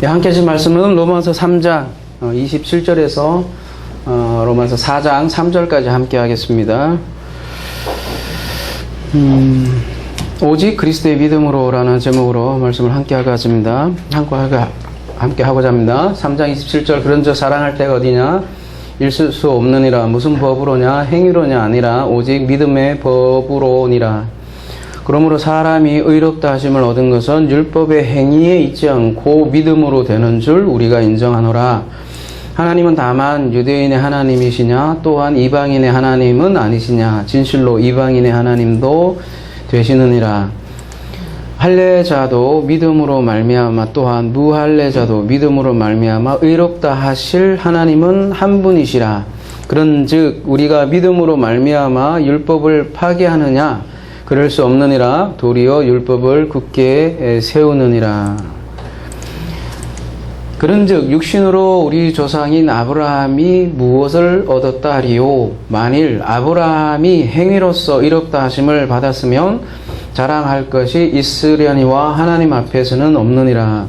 함께 하실 말씀은 로마서 3장 27절에서 로마서 4장 3절까지 함께 하겠습니다. 오직 그리스도의 믿음으로라는 제목으로 말씀을 함께 하겠습니다. 함께 하고자 합니다. 3장 27절 그런즉 사랑할 때가 어디냐? 있을 수 없느니라. 무슨 법으로냐? 행위로냐? 아니라 오직 믿음의 법으로니라. 그러므로 사람이 의롭다 하심을 얻은 것은 율법의 행위에 있지 않고 믿음으로 되는 줄 우리가 인정하노라. 하나님은 다만 유대인의 하나님이시냐? 또한 이방인의 하나님은 아니시냐? 진실로 이방인의 하나님도 되시느니라. 할례자도 믿음으로 말미암아 또한 무할례자도 믿음으로 말미암아 의롭다 하실 하나님은 한 분이시라. 그런즉 우리가 믿음으로 말미암아 율법을 파괴하느냐? 그럴 수 없느니라. 도리어 율법을 굳게 세우느니라. 그런즉 육신으로 우리 조상인 아브라함이 무엇을 얻었다 하리요? 만일 아브라함이 행위로서 의롭다 하심을 받았으면 자랑할 것이 있으려니와 하나님 앞에서는 없느니라.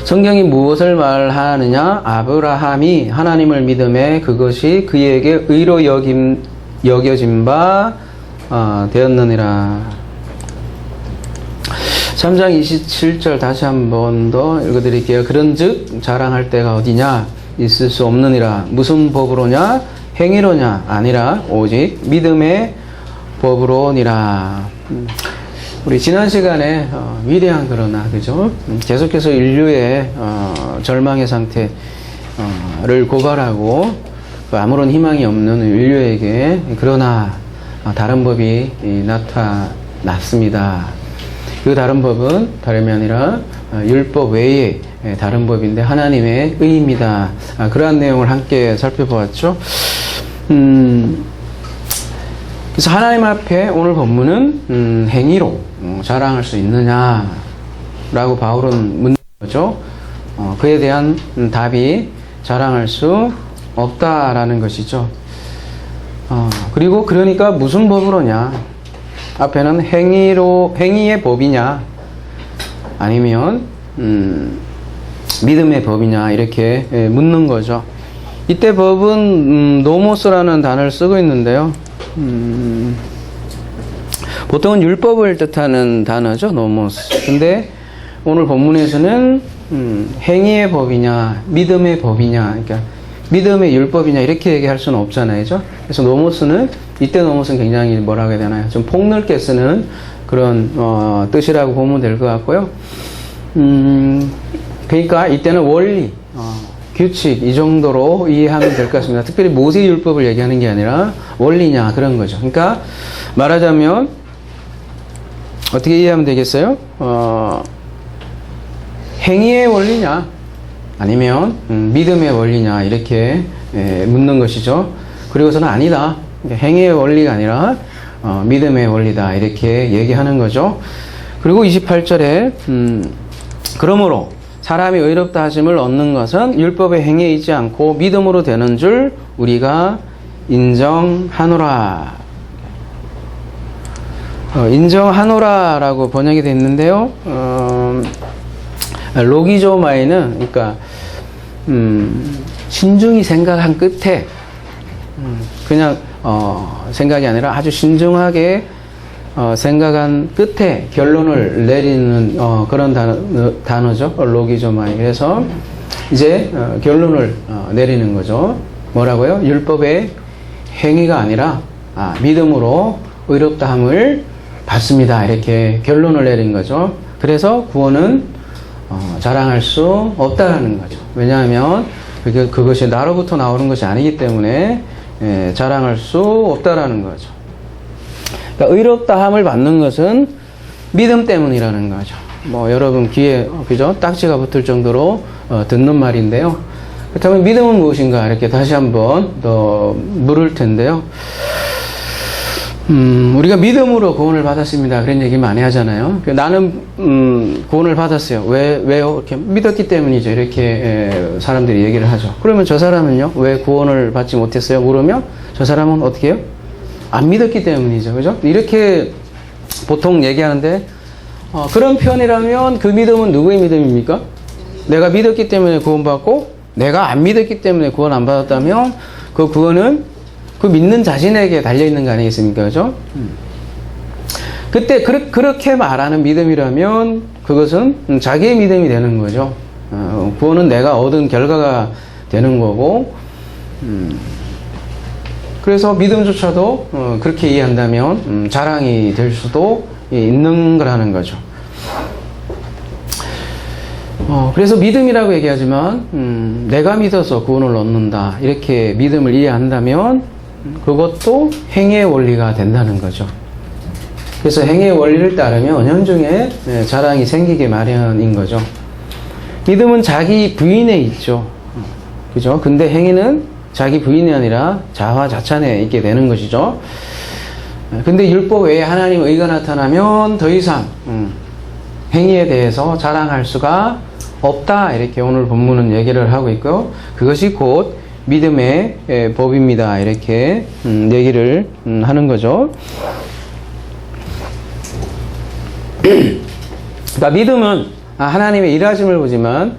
성경이 무엇을 말하느냐? 아브라함이 하나님을 믿음에 그것이 그에게 의로 여겨진 바 되었느니라. 3장 27절 다시 한 번 더 읽어드릴게요. 그런즉 자랑할 때가 어디냐? 있을 수 없느니라. 무슨 법으로냐? 행위로냐? 아니라 오직 믿음의 법으로니라. 우리 지난 시간에 위대한 그러나 그죠? 계속해서 인류의 절망의 상태를 고발하고 아무런 희망이 없는 인류에게 그러나 다른 법이 나타났습니다. 그 다른 법은 다름이 아니라 율법 외에 다른 법인데 하나님의 의입니다. 그러한 내용을 함께 살펴보았죠. 그래서 하나님 앞에 오늘 본문은 행위로 자랑할 수 있느냐라고 바울은 묻는 거죠. 그에 대한 답이 자랑할 수 없다라는 것이죠. 그리고 그러니까 무슨 법으로냐? 앞에는 행위의 법이냐? 아니면 믿음의 법이냐? 이렇게 묻는 거죠. 이때 법은 노모스라는 단어를 쓰고 있는데요. 보통은 율법을 뜻하는 단어죠. 노모스. 근데 오늘 본문에서는 행위의 법이냐? 믿음의 법이냐? 그러니까 믿음의 율법이냐 이렇게 얘기할 수는 없잖아요. 그죠? 그래서 노모스는 이때 노모스는 굉장히 뭐라고 해야 되나요? 좀 폭넓게 쓰는 그런 뜻이라고 보면 될 것 같고요. 그러니까 이때는 원리, 규칙 이 정도로 이해하면 될 것 같습니다. 특별히 모세 율법을 얘기하는 게 아니라 원리냐 그런 거죠. 그러니까 말하자면 어떻게 이해하면 되겠어요? 행위의 원리냐? 아니면 믿음의 원리냐 이렇게 묻는 것이죠. 그리고서는 아니다. 행위의 원리가 아니라 믿음의 원리다 이렇게 얘기하는 거죠. 그리고 28절에 그러므로 사람이 의롭다 하심을 얻는 것은 율법의 행위에 있지 않고 믿음으로 되는 줄 우리가 인정하노라. 인정하노라라고 번역이 되어 있는데요. 로기조마이는 그러니까 신중히 생각한 끝에 그냥 생각이 아니라 아주 신중하게 생각한 끝에 결론을 내리는 그런 단어죠. 로기조마이. 그래서 이제 결론을 내리는 거죠. 뭐라고요? 율법의 행위가 아니라 믿음으로 의롭다함을 받습니다. 이렇게 결론을 내린 거죠. 그래서 구원은 자랑할 수 없다라는 거죠. 왜냐하면 그것이 나로부터 나오는 것이 아니기 때문에 자랑할 수 없다라는 거죠. 그러니까 의롭다함을 받는 것은 믿음 때문이라는 거죠. 뭐 여러분 귀에 그죠? 딱지가 붙을 정도로 듣는 말인데요. 그렇다면 믿음은 무엇인가 이렇게 다시 한번 더 물을 텐데요. 우리가 믿음으로 구원을 받았습니다. 그런 얘기 많이 하잖아요. 나는 구원을 받았어요. 왜요? 이렇게 믿었기 때문이죠. 이렇게 사람들이 얘기를 하죠. 그러면 저 사람은요? 왜 구원을 받지 못했어요? 물으면 저 사람은 어떻게 해요? 안 믿었기 때문이죠. 그죠? 이렇게 보통 얘기하는데 그런 편이라면 그 믿음은 누구의 믿음입니까? 내가 믿었기 때문에 구원받고 내가 안 믿었기 때문에 구원 안 받았다면 그 구원은 그 믿는 자신에게 달려있는 거 아니겠습니까? 그죠? 그때 그렇게 말하는 믿음이라면 그것은 자기의 믿음이 되는 거죠. 구원은 내가 얻은 결과가 되는 거고, 그래서 믿음조차도 그렇게 이해한다면 자랑이 될 수도 있는 거라는 거죠. 그래서 믿음이라고 얘기하지만 내가 믿어서 구원을 얻는다 이렇게 믿음을 이해한다면 그것도 행위의 원리가 된다는 거죠. 그래서 행위의 원리를 따르면 은연중에 자랑이 생기게 마련인 거죠. 믿음은 자기 부인에 있죠. 그죠? 근데 행위는 자기 부인이 아니라 자화자찬에 있게 되는 것이죠. 근데 율법 외에 하나님의 의가 나타나면 더 이상 행위에 대해서 자랑할 수가 없다. 이렇게 오늘 본문은 얘기를 하고 있고요. 그것이 곧 믿음의 법입니다. 이렇게 얘기를 하는 거죠. 그러니까 믿음은 하나님의 일하심을 보지만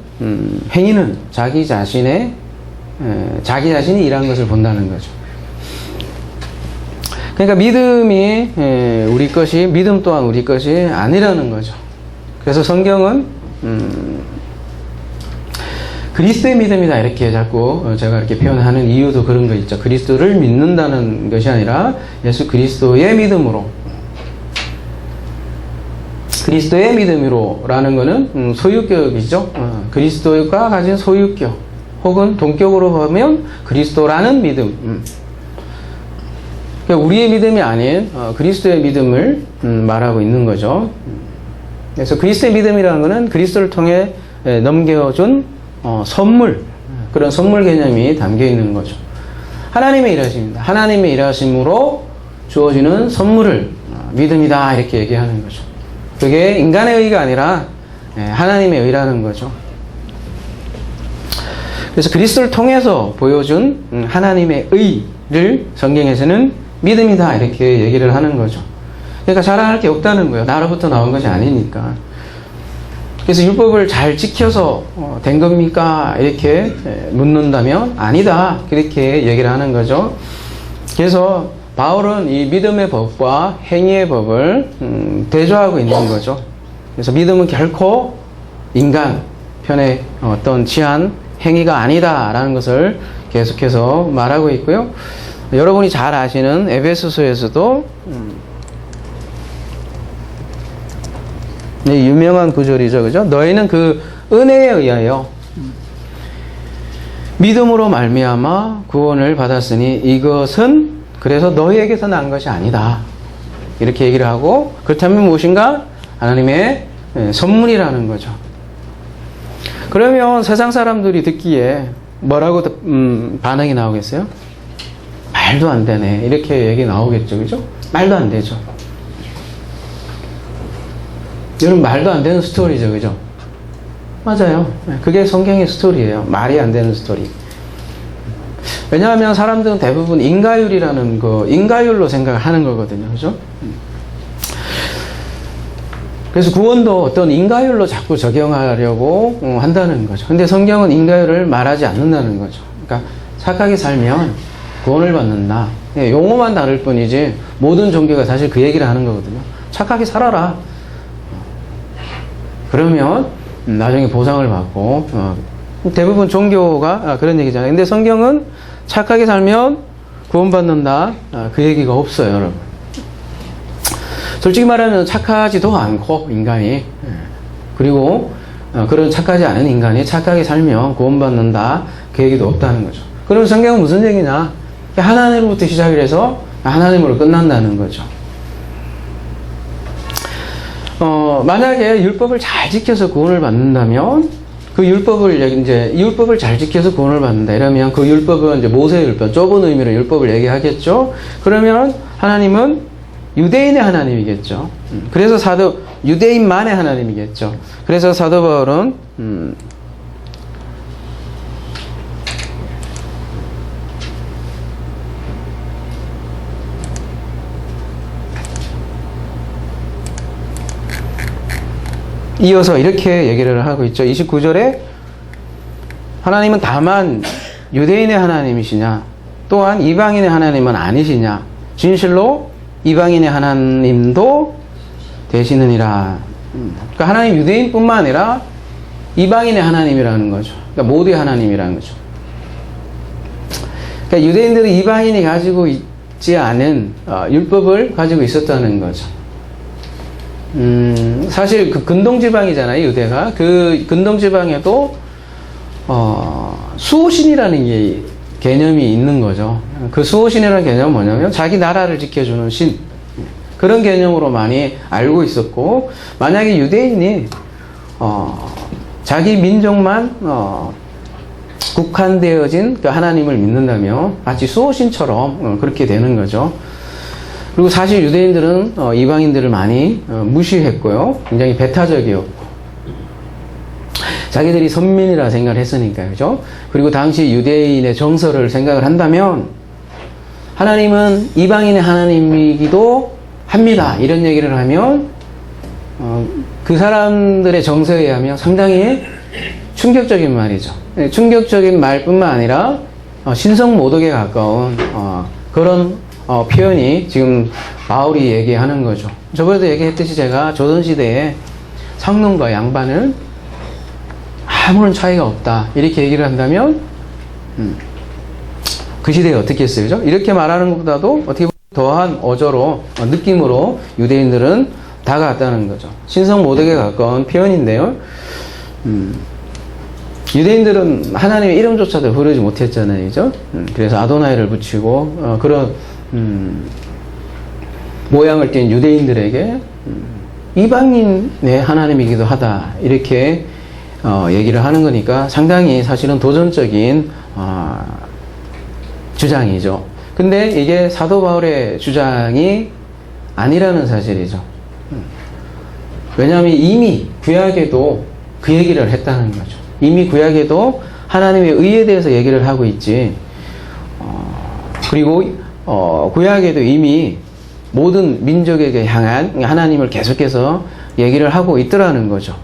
행위는 자기 자신이 일한 것을 본다는 거죠. 그러니까 믿음이 우리 것이 믿음 또한 우리 것이 아니라는 거죠. 그래서 성경은 그리스도의 믿음이다 이렇게 자꾸 제가 이렇게 표현하는 이유도 그런 거 있죠. 그리스도를 믿는다는 것이 아니라 예수 그리스도의 믿음으로, 그리스도의 믿음으로라는 것은 소유격이죠. 그리스도가 가진 소유격 혹은 동격으로 보면 그리스도라는 믿음, 그러니까 우리의 믿음이 아닌 그리스도의 믿음을 말하고 있는 거죠. 그래서 그리스도의 믿음이라는 것은 그리스도를 통해 넘겨준 선물, 그런 선물 개념이 담겨 있는 거죠. 하나님의 일하심입니다. 하나님의 일하심으로 주어지는 선물을 믿음이다 이렇게 얘기하는 거죠. 그게 인간의 의가 아니라 하나님의 의라는 거죠. 그래서 그리스도를 통해서 보여준 하나님의 의를 성경에서는 믿음이다 이렇게 얘기를 하는 거죠. 그러니까 자랑할 게 없다는 거예요. 나로부터 나온 것이 아니니까. 그래서 율법을 잘 지켜서 된 겁니까? 이렇게 묻는다면 아니다. 그렇게 얘기를 하는 거죠. 그래서 바울은 이 믿음의 법과 행위의 법을 대조하고 있는 거죠. 그래서 믿음은 결코 인간 편의 어떤 지한 행위가 아니다라는 것을 계속해서 말하고 있고요. 여러분이 잘 아시는 에베소서에서도 유명한 구절이죠. 그죠? 너희는 그 은혜에 의하여 믿음으로 말미암아 구원을 받았으니 이것은 그래서 너희에게서 난 것이 아니다. 이렇게 얘기를 하고, 그렇다면 무엇인가? 하나님의 선물이라는 거죠. 그러면 세상 사람들이 듣기에 뭐라고 반응이 나오겠어요? 말도 안 되네. 이렇게 얘기 나오겠죠. 그죠? 말도 안 되죠. 이런 말도 안 되는 스토리죠. 그죠? 맞아요. 그게 성경의 스토리예요. 말이 안 되는 스토리. 왜냐하면 사람들은 대부분 인가율이라는 인가율로 생각하는 거거든요. 그죠? 그래서 구원도 어떤 인가율로 자꾸 적용하려고 한다는 거죠. 근데 성경은 인가율을 말하지 않는다는 거죠. 그러니까 착하게 살면 구원을 받는다. 용어만 다를 뿐이지 모든 종교가 사실 그 얘기를 하는 거거든요. 착하게 살아라. 그러면 나중에 보상을 받고, 대부분 종교가 그런 얘기잖아요. 근데 성경은 착하게 살면 구원받는다. 그 얘기가 없어요, 여러분. 솔직히 말하면 착하지도 않고, 인간이. 그리고 그런 착하지 않은 인간이 착하게 살면 구원받는다. 그 얘기도 없다는 거죠. 그럼 성경은 무슨 얘기냐? 하나님으로부터 시작을 해서 하나님으로 끝난다는 거죠. 만약에 율법을 잘 지켜서 구원을 받는다면, 율법을 잘 지켜서 구원을 받는다. 이러면 그 율법은 이제 모세의 율법, 좁은 의미로 율법을 얘기하겠죠? 그러면 하나님은 유대인의 하나님이겠죠. 그래서 유대인만의 하나님이겠죠. 그래서 사도 바울은, 이어서 이렇게 얘기를 하고 있죠. 29절에 하나님은 다만 유대인의 하나님이시냐, 또한 이방인의 하나님은 아니시냐, 진실로 이방인의 하나님도 되시느니라. 그러니까 하나님 유대인뿐만 아니라 이방인의 하나님이라는 거죠. 그러니까 모두의 하나님이라는 거죠. 그러니까 유대인들은 이방인이 가지고 있지 않은 율법을 가지고 있었다는 거죠. 사실 그 근동지방이잖아요, 유대가. 그 근동지방에도 수호신이라는 게 개념이 있는 거죠. 그 수호신이라는 개념은 뭐냐면 자기 나라를 지켜주는 신, 그런 개념으로 많이 알고 있었고, 만약에 유대인이 자기 민족만 국한되어진 그 하나님을 믿는다면 마치 수호신처럼 그렇게 되는 거죠. 그리고 사실 유대인들은 이방인들을 많이 무시했고요. 굉장히 배타적이었고, 자기들이 선민이라 생각을 했으니까요. 그죠? 그리고 당시 유대인의 정서를 생각을 한다면 하나님은 이방인의 하나님이기도 합니다, 이런 얘기를 하면 그 사람들의 정서에 의하면 상당히 충격적인 말이죠. 충격적인 말뿐만 아니라 신성모독에 가까운 그런 표현이 지금 바울이 얘기하는 거죠. 저번에도 얘기했듯이 제가 조선시대에 상놈과 양반은 아무런 차이가 없다, 이렇게 얘기를 한다면 그 시대에 어떻게 했어요? 그죠? 이렇게 말하는 것보다도 어떻게 보면 더한 어조로, 느낌으로 유대인들은 다가왔다는 거죠. 신성모독에 가까운 표현인데요. 유대인들은 하나님의 이름조차도 부르지 못했잖아요. 그죠? 그래서 아도나이를 붙이고 그런 모양을 띈 유대인들에게 이방인의 하나님이기도 하다, 이렇게 얘기를 하는 거니까 상당히 사실은 도전적인 주장이죠. 근데 이게 사도 바울의 주장이 아니라는 사실이죠. 왜냐하면 이미 구약에도 그 얘기를 했다는 거죠. 이미 구약에도 하나님의 의에 대해서 얘기를 하고 있지. 그리고 구약에도 이미 모든 민족에게 향한 하나님을 계속해서 얘기를 하고 있더라는 거죠.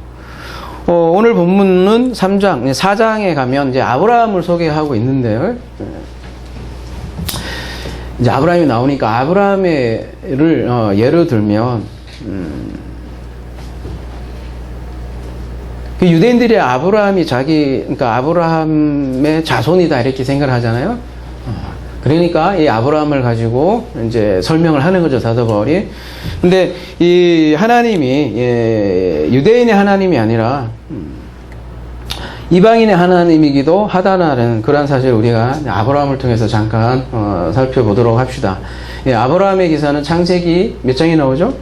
오늘 본문은 3장, 4장에 가면 이제 아브라함을 소개하고 있는데요. 이제 아브라함이 나오니까 아브라함을 예를 들면, 그 유대인들이 아브라함이 그러니까 아브라함의 자손이다, 이렇게 생각을 하잖아요. 그러니까 이 아브라함을 가지고 이제 설명을 하는 거죠, 사도 바울이. 근데 이 하나님이 유대인의 하나님이 아니라 이방인의 하나님이기도 하다는 그런 사실을 우리가 아브라함을 통해서 잠깐 살펴보도록 합시다. 아브라함의 기사는 창세기 몇 장이 나오죠?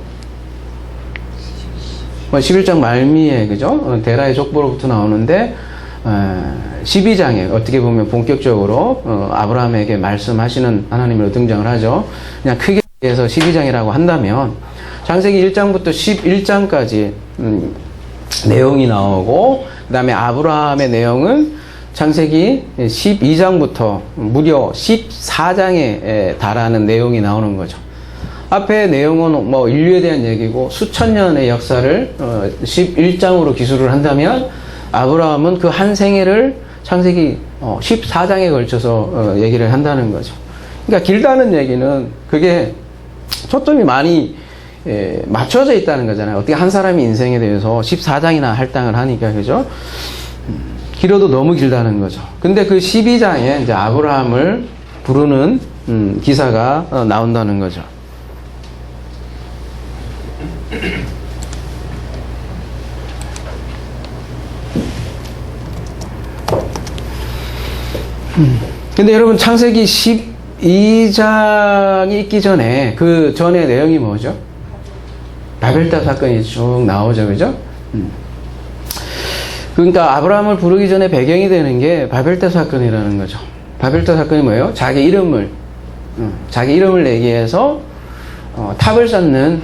11장 말미에, 그죠? 데라의 족보로부터 나오는데 12장에 어떻게 보면 본격적으로 아브라함에게 말씀하시는 하나님으로 등장을 하죠. 그냥 크게 해서 12장이라고 한다면 창세기 1장부터 11장까지 내용이 나오고, 그 다음에 아브라함의 내용은 창세기 12장부터 무려 14장에 달하는 내용이 나오는 거죠. 앞에 내용은 뭐 인류에 대한 얘기고 수천 년의 역사를 11장으로 기술을 한다면 아브라함은 그 한 생애를 창세기 14장에 걸쳐서 얘기를 한다는 거죠. 그러니까 길다는 얘기는 그게 초점이 많이 맞춰져 있다는 거잖아요. 어떻게 한 사람의 인생에 대해서 14장이나 할당을 하니까, 그죠? 길어도 너무 길다는 거죠. 근데 그 12장에 이제 아브라함을 부르는 기사가 나온다는 거죠. 근데 여러분, 창세기 12장이 있기 전에 그 전에 내용이 뭐죠? 바벨탑 사건이 쭉 나오죠, 그죠? 그러니까 아브라함을 부르기 전에 배경이 되는 게 바벨탑 사건이라는 거죠. 바벨탑 사건이 뭐예요? 자기 이름을 얘기해서 탑을 쌓는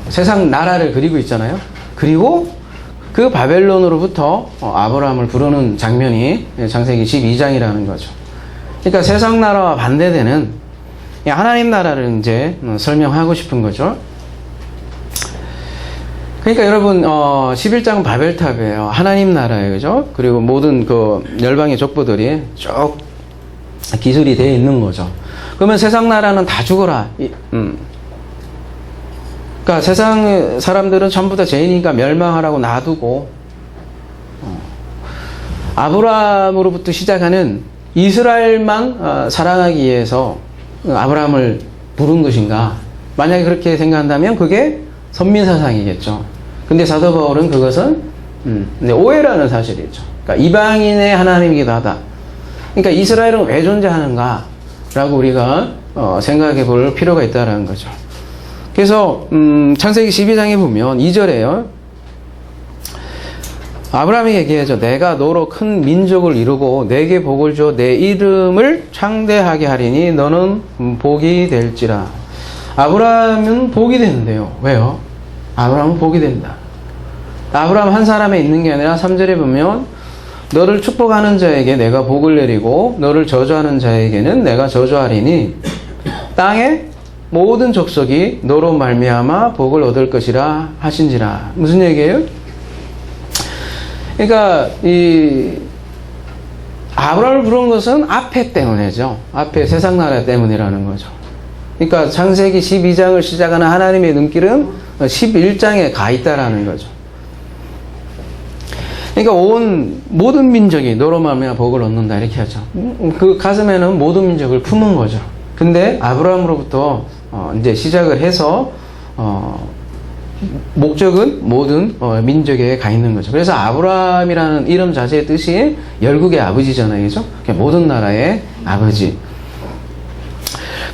세상 나라를 그리고 있잖아요. 그리고 그 바벨론으로부터 아브라함을 부르는 장면이 창세기 12장이라는 거죠. 그러니까 세상 나라와 반대되는 하나님 나라를 이제 설명하고 싶은 거죠. 그러니까 여러분 11장은 바벨탑이에요. 하나님 나라예요. 그죠? 그리고 모든 그 열방의 족보들이 쭉 기술이 되어 있는 거죠. 그러면 세상 나라는 다 죽어라. 그러니까 세상 사람들은 전부 다 죄인이니까 멸망하라고 놔두고 아브라함으로부터 시작하는 이스라엘만 사랑하기 위해서 아브라함을 부른 것인가? 만약에 그렇게 생각한다면 그게 선민사상이겠죠. 근데 사도 바울은 그것은 오해라는 사실이죠. 그러니까 이방인의 하나님이기도 하다. 그러니까 이스라엘은 왜 존재하는가? 라고 우리가 생각해 볼 필요가 있다는 거죠. 그래서 창세기 12장에 보면 2절에요. 아브라함이 얘기하죠. 내가 너로 큰 민족을 이루고 내게 복을 줘 내 이름을 창대하게 하리니 너는 복이 될지라. 아브라함은 복이 되는데요. 왜요? 아브라함은 복이 된다. 아브라함 한 사람에 있는 게 아니라 3절에 보면 너를 축복하는 자에게 내가 복을 내리고 너를 저주하는 자에게는 내가 저주하리니 땅의 모든 족속이 너로 말미암아 복을 얻을 것이라 하신지라. 무슨 얘기예요? 그러니까 이 아브라함을 부른 것은 앞에 때문이죠. 앞에 세상 나라 때문이라는 거죠. 그러니까 창세기 12장을 시작하는 하나님의 눈길은 11장에 가 있다라는 거죠. 그러니까 온 모든 민족이 너로 말미암아 복을 얻는다 이렇게 하죠. 그 가슴에는 모든 민족을 품은 거죠. 근데 아브라함으로부터 이제 시작을 해서 목적은 모든 민족에 가 있는 거죠. 그래서 아브라함이라는 이름 자체의 뜻이 열국의 아버지잖아요. 그죠? 모든 나라의 아버지.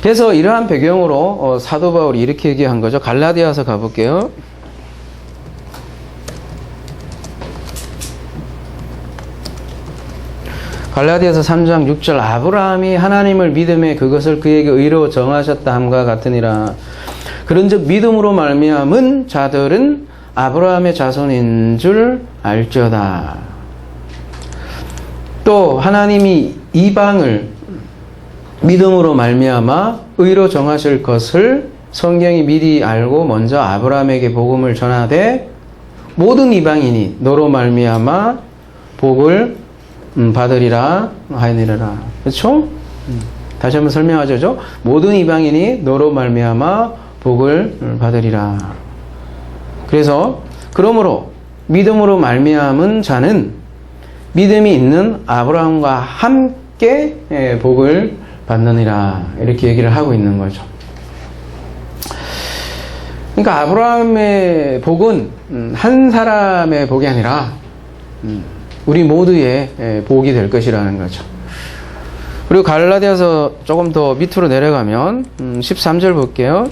그래서 이러한 배경으로 사도 바울이 이렇게 얘기한 거죠. 갈라디아서 가볼게요. 갈라디아서 3장 6절 아브라함이 하나님을 믿음에 그것을 그에게 의로 정하셨다 함과 같으니라. 그런즉 믿음으로 말미암은 자들은 아브라함의 자손인 줄 알지어다. 또 하나님이 이방을 믿음으로 말미암아 의로 정하실 것을 성경이 미리 알고 먼저 아브라함에게 복음을 전하되 모든 이방인이 너로 말미암아 복을 받으리라 하니라. 그렇죠? 다시 한번 설명하죠. 모든 이방인이 너로 말미암아 복을 받으리라. 그래서 그러므로 믿음으로 말미암은 자는 믿음이 있는 아브라함과 함께 복을 받느니라. 이렇게 얘기를 하고 있는 거죠. 그러니까 아브라함의 복은 한 사람의 복이 아니라 우리 모두의 복이 될 것이라는 거죠. 그리고 갈라디아서 조금 더 밑으로 내려가면 13절 볼게요.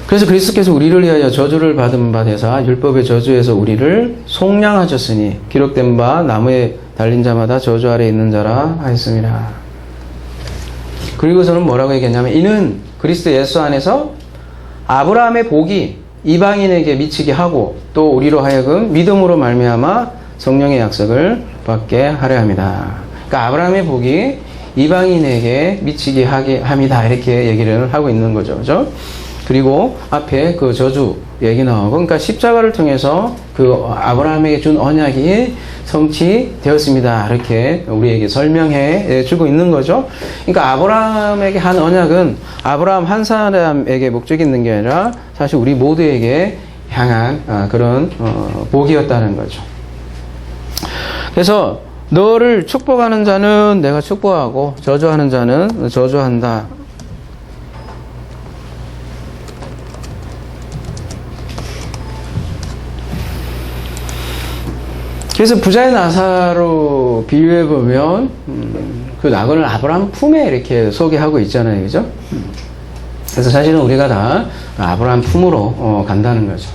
그래서 그리스도께서 우리를 위하여 저주를 받은 바 되사 율법의 저주에서 우리를 속량하셨으니 기록된 바 나무에 달린 자마다 저주 아래 있는 자라 하였습니다. 그리고서는 뭐라고 얘기했냐면 이는 그리스도 예수 안에서 아브라함의 복이 이방인에게 미치게 하고 또 우리로 하여금 믿음으로 말미암아 성령의 약속을 받게 하려 합니다. 그러니까 아브라함의 복이 이방인에게 미치게 하게 합니다. 이렇게 얘기를 하고 있는 거죠. 그죠? 그리고 앞에 그 저주 얘기 나오고, 그러니까 십자가를 통해서 그 아브라함에게 준 언약이 성취되었습니다. 이렇게 우리에게 설명해 주고 있는 거죠. 그러니까 아브라함에게 한 언약은 아브라함 한 사람에게 목적이 있는 게 아니라 사실 우리 모두에게 향한 그런 복이었다는 거죠. 그래서 너를 축복하는 자는 내가 축복하고 저주하는 자는 저주한다. 그래서 부자의 나사로 비유해 보면 그 낙원을 아브라함 품에 이렇게 소개하고 있잖아요, 그죠? 그래서 사실은 우리가 다 아브라함 품으로 간다는 거죠.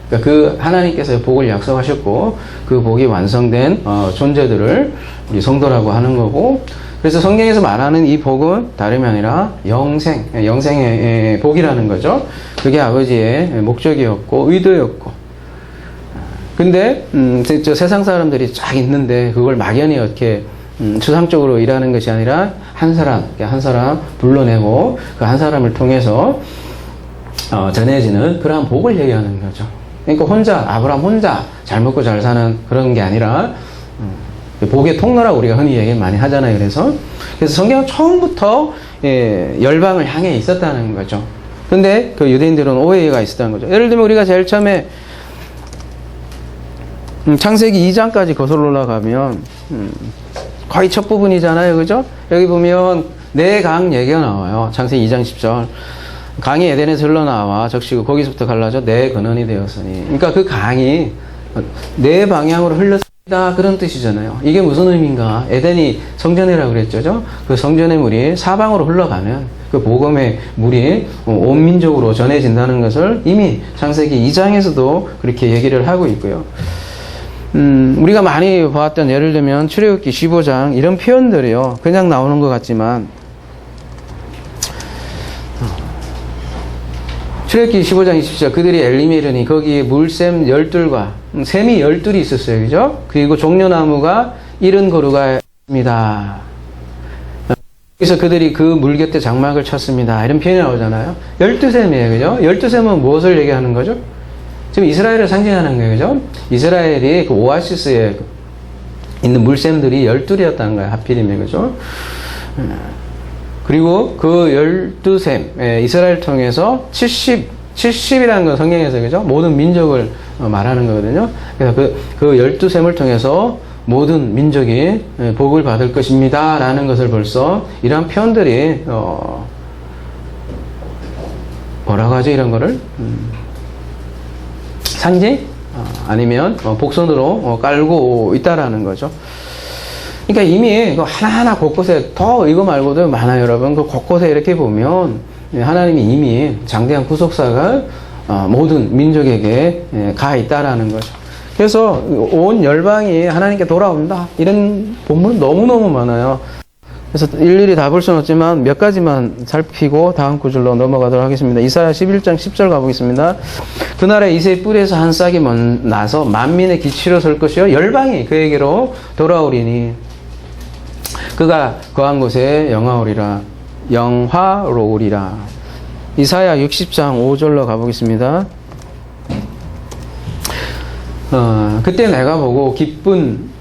그러니까 그 하나님께서 복을 약속하셨고 그 복이 완성된 존재들을 우리 성도라고 하는 거고, 그래서 성경에서 말하는 이 복은 다름이 아니라 영생의 복이라는 거죠. 그게 아버지의 목적이었고 의도였고. 근데 저 세상 사람들이 쫙 있는데 그걸 막연히 이렇게 추상적으로 일하는 것이 아니라 한 사람 불러내고 그 한 사람을 통해서 전해지는 그러한 복을 얘기하는 거죠. 그러니까 아브라함 혼자 잘 먹고 잘 사는 그런 게 아니라, 복의 통로라고 우리가 흔히 얘기 많이 하잖아요. 그래서 성경은 처음부터 열방을 향해 있었다는 거죠. 근데 그 유대인들은 오해가 있었다는 거죠. 예를 들면 우리가 제일 처음에 창세기 2장까지 거슬러 올라가면 거의 첫 부분이잖아요. 그죠? 여기 보면 네 강 얘기가 나와요. 창세기 2장 10절. 강이 에덴에서 흘러나와 적시고 거기서부터 갈라져 네 근원이 되었으니. 그러니까 그 강이 네 방향으로 흘렀다 그런 뜻이잖아요. 이게 무슨 의미인가? 에덴이 성전이라고 그랬죠. 그 성전의 물이 사방으로 흘러가면 그 복음의 물이 온 민족으로 전해진다는 것을 이미 창세기 2장에서도 그렇게 얘기를 하고 있고요. 우리가 많이 보았던 예를 들면 출애굽기 15장 이런 표현들이요. 그냥 나오는 것 같지만 출애굽기 15장 20절 그들이 엘림에 이르니 거기에 물샘 12과 샘이 12이 있었어요. 그죠? 그리고 종려나무가 70그루가 있습니다. 그래서 그들이 그 물 곁에 장막을 쳤습니다. 이런 표현이 나오잖아요. 12샘이에요. 그죠? 12샘은 무엇을 얘기하는 거죠? 지금 이스라엘을 상징하는 거예요. 그죠? 이스라엘이 그 오아시스에 있는 물샘들이 12이었다는 거예요. 하필이면. 그죠? 그리고 그 12샘, 이스라엘 통해서 70이라는 건 성경에서, 그죠? 모든 민족을 말하는 거거든요. 그래서 그 12샘을 통해서 모든 민족이 복을 받을 것입니다. 라는 것을 벌써 이러한 표현들이, 뭐라고 하죠? 이런 거를? 상징? 아니면 복선으로 깔고 있다라는 거죠. 그러니까 이미 하나하나 곳곳에 더 이거 말고도 많아요, 여러분. 그 곳곳에 이렇게 보면 하나님이 이미 장대한 구속사가 모든 민족에게 가 있다라는 거죠. 그래서 온 열방이 하나님께 돌아온다. 이런 본문 너무너무 많아요. 그래서 일일이 다 볼 수는 없지만 몇 가지만 살피고 다음 구절로 넘어가도록 하겠습니다. 이사야 11장 10절 가보겠습니다. 그날에 이새의 뿔에서 한 싹이 나서 만민의 기치로 설 것이요 열방이 그에게로 돌아오리니 그가 거한 곳에 영화로우리라. 이사야 60장 5절로 가보겠습니다. 그때 내가 보고 기쁜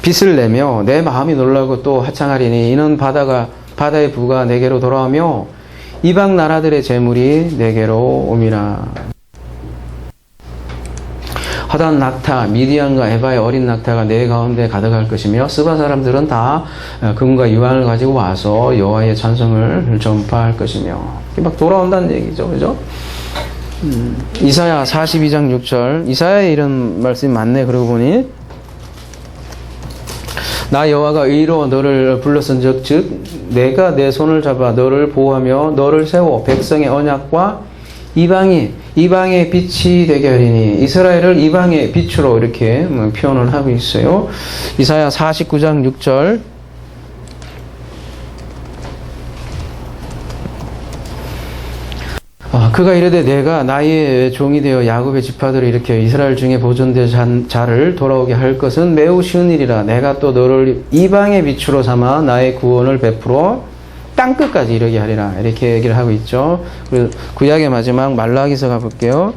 빛을 내며 내 마음이 놀라고 또 하창하리니 이는 바다의 부가 내게로 돌아오며 이방 나라들의 재물이 내게로 옴이라. 허단 낙타 미디안과 에바의 어린 낙타가 내 가운데 가득할 것이며 스바 사람들은 다 금과 유황을 가지고 와서 여호와의 찬송을 전파할 것이며. 막 돌아온다는 얘기죠. 그죠? 이사야 42장 6절. 이사야에 이런 말씀이 많네. 그러고 보니 나 여호와가 의로 너를 불렀은즉 즉 내가 내 손을 잡아 너를 보호하며 너를 세워 백성의 언약과 이방의 빛이 되게 하리니. 이스라엘을 이방의 빛으로 이렇게 표현을 하고 있어요. 이사야 49장 6절. 그가 이르되 내가 나의 종이 되어 야곱의 지파들을 일으켜 이스라엘 중에 보존된 자를 돌아오게 할 것은 매우 쉬운 일이라. 내가 또 너를 이방의 빛으로 삼아 나의 구원을 베풀어 땅끝까지 이르게 하리라. 이렇게 얘기를 하고 있죠. 그리고 구약의 마지막 말라기서 가볼게요.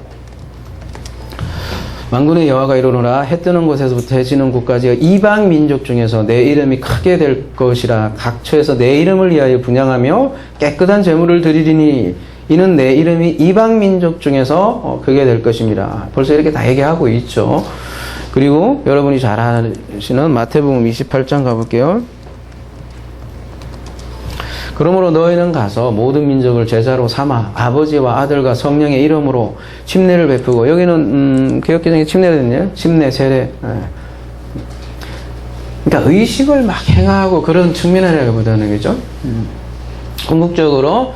만군의 여호와가 이르노라. 해 뜨는 곳에서부터 해 지는 곳까지 이방 민족 중에서 내 이름이 크게 될 것이라. 각처에서 내 이름을 위하여 분향하며 깨끗한 제물을 드리리니 이는 내 이름이 이방 민족 중에서 크게 될 것입니다. 벌써 이렇게 다 얘기하고 있죠. 그리고 여러분이 잘 아시는 마태복음 28장 가볼게요. 그러므로 너희는 가서 모든 민족을 제자로 삼아 아버지와 아들과 성령의 이름으로 침례를 베푸고. 여기는 개역개정에 침례를 했네요. 침례, 세례. 그러니까 의식을 막 행하고 그런 측면이라기보다는, 그죠? 궁극적으로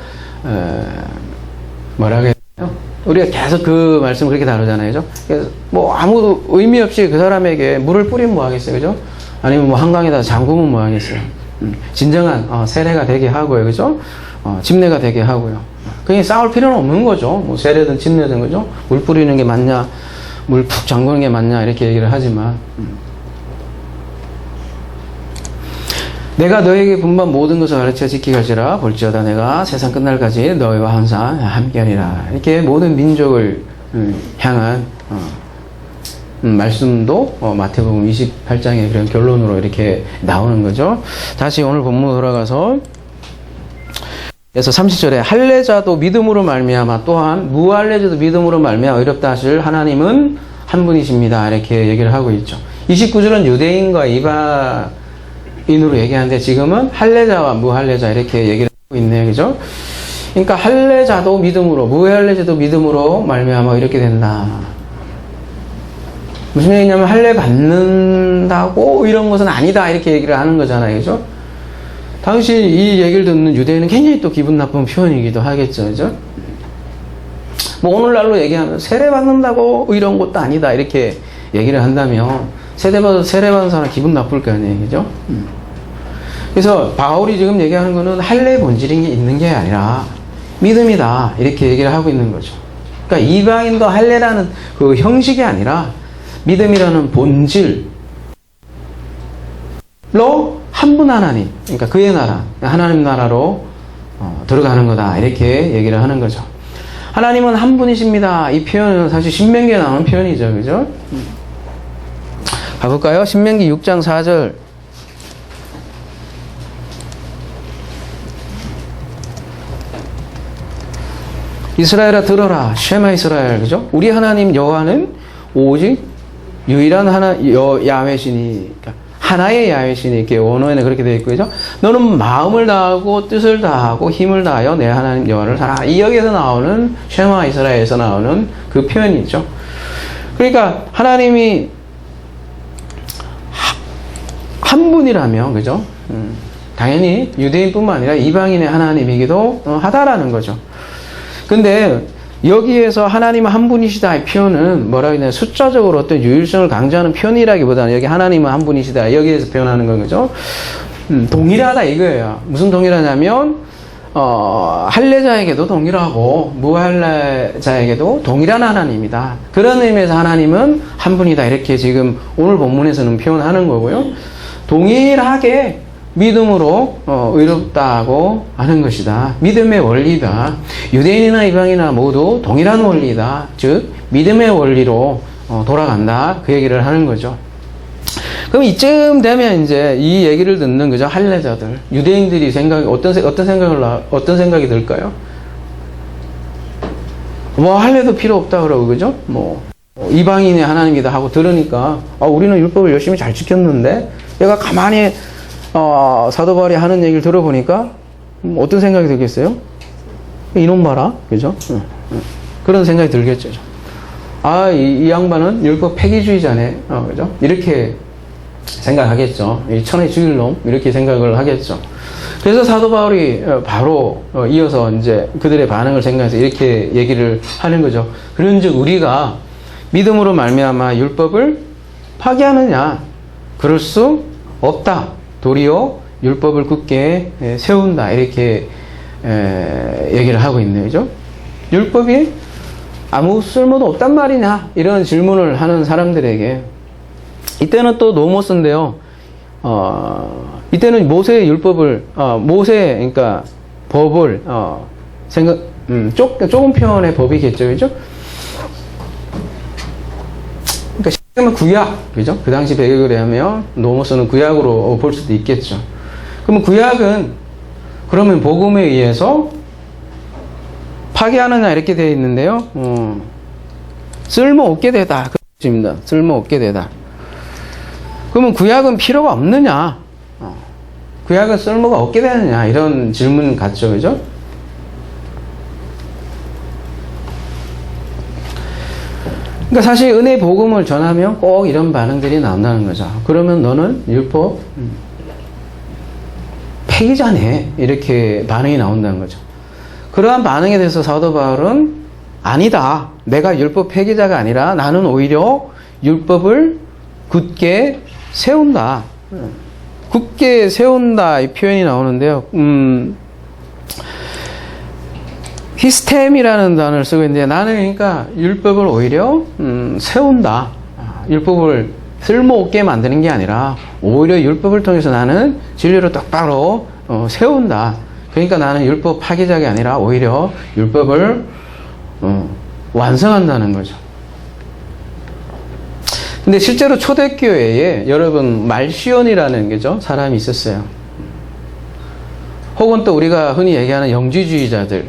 뭐라고 해야 되나요? 우리가 계속 그 말씀을 그렇게 다루잖아요. 그죠? 그래서 뭐 아무도 의미 없이 그 사람에게 물을 뿌리면 뭐 하겠어요. 그죠? 아니면 뭐 한강에다 잠그면 뭐 하겠어요. 진정한 세례가 되게 하고요. 그죠? 침례가 되게 하고요. 그냥 싸울 필요는 없는 거죠. 뭐 세례든 침례든, 그죠? 물 뿌리는 게 맞냐, 물 푹 잠그는 게 맞냐, 이렇게 얘기를 하지만 내가 너에게 분반 모든 것을 가르쳐 지키게 할지라 볼지어다 내가 세상 끝날까지 너희와 항상 함께하리라. 이렇게 모든 민족을 향한 말씀도 마태복음 28장의 그런 결론으로 이렇게 나오는 거죠. 다시 오늘 본문 돌아가서 그래서 30절에 할례자도 믿음으로 말미암아 또한 무할례자도 믿음으로 말미암아 의롭다 하실 하나님은 한 분이십니다. 이렇게 얘기를 하고 있죠. 29절은 유대인과 이방인으로 얘기하는데 지금은 할례자와 무할례자 이렇게 얘기를 하고 있네요. 그죠? 그러니까 할례자도 믿음으로 무할례자도 믿음으로 말미암아 이렇게 된다. 무슨 얘기냐면 할례 받는다고 이런 것은 아니다 이렇게 얘기를 하는 거잖아요. 그죠? 당시 이 얘기를 듣는 유대인은 굉장히 또 기분 나쁜 표현이기도 하겠죠. 그죠? 뭐 오늘날로 얘기하면 세례 받는다고 이런 것도 아니다 이렇게 얘기를 한다면 세례 받은 사람 기분 나쁠 거 아니에요. 그죠? 그래서 바울이 지금 얘기하는 거는 할례 본질이 있는 게 아니라 믿음이다 이렇게 얘기를 하고 있는 거죠. 그러니까 이방인도 할례라는 그 형식이 아니라 믿음이라는 본질로 한 분 하나님, 그러니까 그의 나라, 하나님 나라로 들어가는 거다 이렇게 얘기를 하는 거죠. 하나님은 한 분이십니다. 이 표현은 사실 신명기에 나오는 표현이죠. 그죠? 가볼까요? 신명기 6장 4절. 이스라엘아 들어라. 쉐마 이스라엘. 그죠? 우리 하나님 여호와는 오직 유일한 야훼시니, 그러니까 하나의 야훼시니, 이렇게 원어에는 그렇게 되어 있고, 그죠? 너는 마음을 다하고 뜻을 다하고 힘을 다하여 내 하나님 여호와를 사랑하라. 이 여기에서 나오는 쉐마 이스라엘에서 나오는 그 표현이 있죠. 그러니까 하나님이 한 분이라면, 그죠? 당연히 유대인뿐만 아니라 이방인의 하나님이기도 하다라는 거죠. 근데 여기에서 하나님은 한 분이시다 이 표현은 뭐라고 해야 되나 숫자적으로 어떤 유일성을 강조하는 표현이라기보다는 여기 하나님은 한 분이시다 여기에서 표현하는 건 거죠. 동일하다 이거예요. 무슨 동일하냐면 할례자에게도 동일하고 무할례자에게도 동일한 하나님이다. 그런 의미에서 하나님은 한 분이다 이렇게 지금 오늘 본문에서는 표현하는 거고요. 동일하게 믿음으로 의롭다고 하는 것이다. 믿음의 원리다. 유대인이나 이방인이나 모두 동일한 원리다. 즉 믿음의 원리로 돌아간다. 그 얘기를 하는 거죠. 그럼 이쯤 되면 이제 이 얘기를 듣는 그죠 할례자들, 유대인들이 어떤 생각이 들까요? 뭐 할례도 필요 없다 그러고 그죠? 뭐 이방인의 하나님이다 하고 들으니까 우리는 율법을 열심히 잘 지켰는데 얘가 가만히 사도 바울이 하는 얘기를 들어보니까 어떤 생각이 들겠어요? 이놈 봐라, 그죠? 그런 생각이 들겠죠. 이 양반은 율법 폐기주의자네, 그죠? 이렇게 생각하겠죠. 이 천에 죽일 놈 이렇게 생각을 하겠죠. 그래서 사도 바울이 바로 이어서 이제 그들의 반응을 생각해서 이렇게 얘기를 하는 거죠. 그런즉 우리가 믿음으로 말미암아 율법을 파기하느냐? 그럴 수 없다. 도리어 율법을 굳게 세운다 이렇게 얘기를 하고 있네요. 그죠? 율법이 아무 쓸모도 없단 말이냐 이런 질문을 하는 사람들에게 이때는 또 노모스인데요. 이때는 모세의 율법을 그러니까 법을 조금 표현의 법이겠죠. 그죠? 그러면 구약, 그죠? 그 당시 배경을 하면 노모스는 구약으로 볼 수도 있겠죠. 그러면 구약은 그러면 복음에 의해서 파괴하느냐 이렇게 되어 있는데요. 쓸모없게 되다. 그렇습니다. 쓸모없게 되다. 그러면 구약은 필요가 없느냐? 구약은 쓸모가 없게 되느냐? 이런 질문 같죠. 그죠? 그러니까 사실 은혜 복음을 전하면 꼭 이런 반응들이 나온다는 거죠. 그러면 너는 율법 폐기자네 이렇게 반응이 나온다는 거죠. 그러한 반응에 대해서 사도 바울은 아니다. 내가 율법 폐기자가 아니라 나는 오히려 율법을 굳게 세운다. 굳게 세운다 이 표현이 나오는데요. 히스템이라는 단어를 쓰고 있는데 나는 그러니까 율법을 오히려 세운다. 율법을 쓸모없게 만드는 게 아니라 오히려 율법을 통해서 나는 진리를 똑바로 세운다. 그러니까 나는 율법 파기자가 아니라 오히려 율법을 완성한다는 거죠. 근데 실제로 초대교회에 여러분 말시온이라는 게죠 사람이 있었어요. 혹은 또 우리가 흔히 얘기하는 영지주의자들,